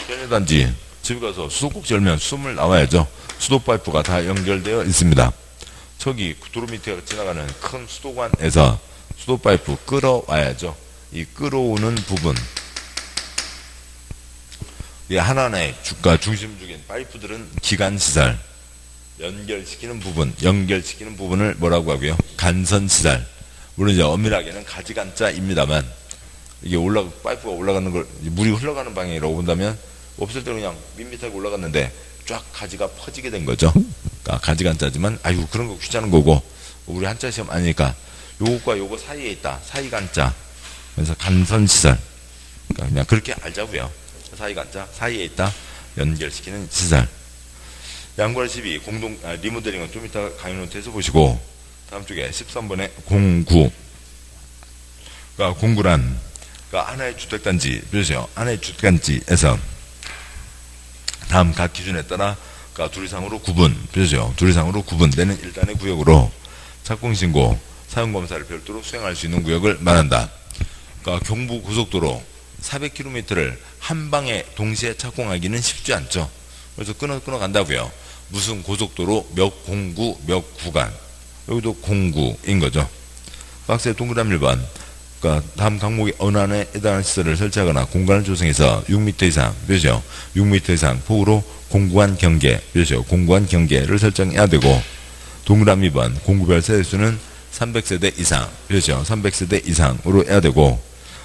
개나리 단지 집에 가서 수도꼭지 열면 숨을 나와야죠. 수도 파이프가 다 연결되어 있습니다. 저기 도로 밑에 지나가는 큰 수도관에서 수도 파이프 끌어와야죠. 이 끌어오는 부분, 이 하나하나의 중심적인 파이프들은 기간시설, 연결시키는 부분을 뭐라고 하고요? 간선시설. 물론 이제 엄밀하게는 가지간자입니다만, 이게 파이프가 올라가는 걸 물이 흘러가는 방향이라고 본다면 없을 때는 그냥 밋밋하게 올라갔는데 쫙 가지가 퍼지게 된 거죠. 그러니까 가지간자지만 아유 그런 거 귀찮은 거고, 우리 한자 시험 아니니까 요것과 요거 사이에 있다. 사이간자. 그래서 간선시설. 그러니까 그냥 그렇게 알자고요. 사이간자 사이에 있다. 연결시키는 시설. 양괄 12 리모델링은 좀 이따 강의 노트에서 보시고, 다음 쪽에 13번에 공구. 그러니까 공구란 그러니까 하나의 주택단지, 보세요. 하나의 주택단지에서 다음 각 기준에 따라 그러니까 둘 이상으로 구분되는 일단의 구역으로 착공신고, 사용검사를 별도로 수행할 수 있는 구역을 말한다. 그러니까 경부고속도로 400km를 한 방에 동시에 착공하기는 쉽지 않죠. 그래서 끊어 간다고요. 무슨 고속도로 몇 공구 몇 구간, 여기도 공구인 거죠. 박스에 동그라미 1번. 그러니까 다음 항목의 어느 안에 해당하는 시설을 설치하거나 공간을 조성해서 6m 이상, 몇 이요? 6m 이상 폭으로 공구한 경계, 몇이요? 공구한 경계를 설정해야 되고, 동그라미 2번. 공구별 세대수는 300세대 이상, 몇이요? 300세대 이상으로 해야 되고,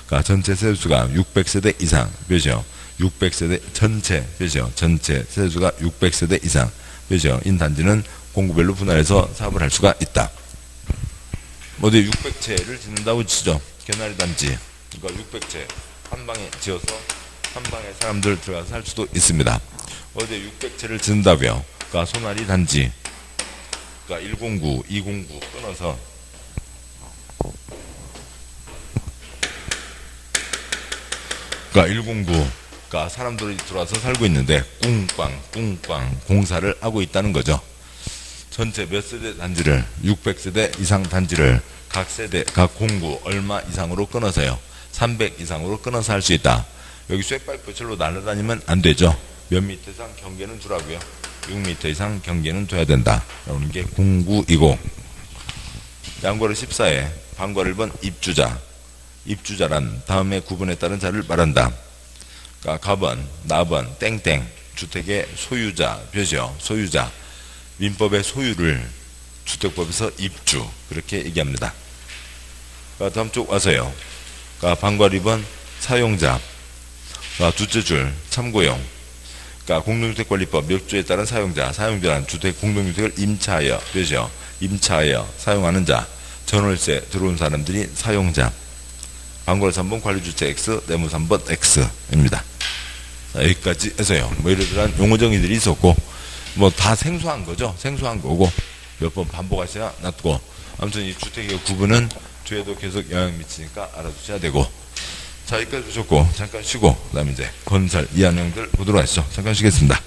그러니까 전체 세대수가 600세대 이상, 몇이요? 600세대 전체, 몇이요? 전체 세대수가 600세대 이상, 몇이요? 인 단지는 공구별로 분할해서 사업을 할 수가 있다. 어디 600채를 짓는다고 치죠. 개나리 단지. 그러니까 600채 한 방에 지어서 한 방에 사람들 들어가서 살 수도 있습니다. 어디 600채를 짓는다고요. 그러니까 소나리 단지. 그러니까 109, 209 끊어서 그러니까 109. 그러니까 사람들이 들어와서 살고 있는데 꿍꽝 공사를 하고 있다는 거죠. 전체 몇 세대 단지를 600세대 이상 단지를 각 세대 각 공구 얼마 이상으로 끊어서요. 300 이상으로 끊어서 할 수 있다. 여기 쇠파이프철로 날아다니면 안 되죠. 몇 미터 이상 경계는 두라고요. 6m 이상 경계는 둬야 된다. 라는 게 공구이고, 양괄호 14에 방괄호 1번 입주자. 입주자란 다음에 구분에 따른 자를 말한다. 그러니까 가번, 나번, 땡땡 주택의 소유자, 벼죠. 소유자. 민법의 소유를 주택법에서 입주 그렇게 얘기합니다. 그러니까 다음 쪽 와서요. 그러니까 방괄 2번 사용자. 그러니까 둘째 줄 참고용. 그러니까 공동주택관리법 몇 조에 따른 사용자. 사용자란 주택 공동주택을 임차하여, 벼죠. 임차하여 사용하는 자. 전월세 들어온 사람들이 사용자. 방괄 3번 관리주체 X, 내무 3번 X입니다. 자, 여기까지 해서요. 뭐 이러한 용어 정의들이 있었고, 뭐 다 생소한 거죠. 생소한 거고 몇 번 반복하셔야 낫고, 아무튼 이 주택의 구분은 뒤에도 계속 영향 미치니까 알아두셔야 되고. 자, 여기까지 보셨고 잠깐 쉬고 그다음에 이제 건설 이하내용들 보도록 하시죠. 잠깐 쉬겠습니다.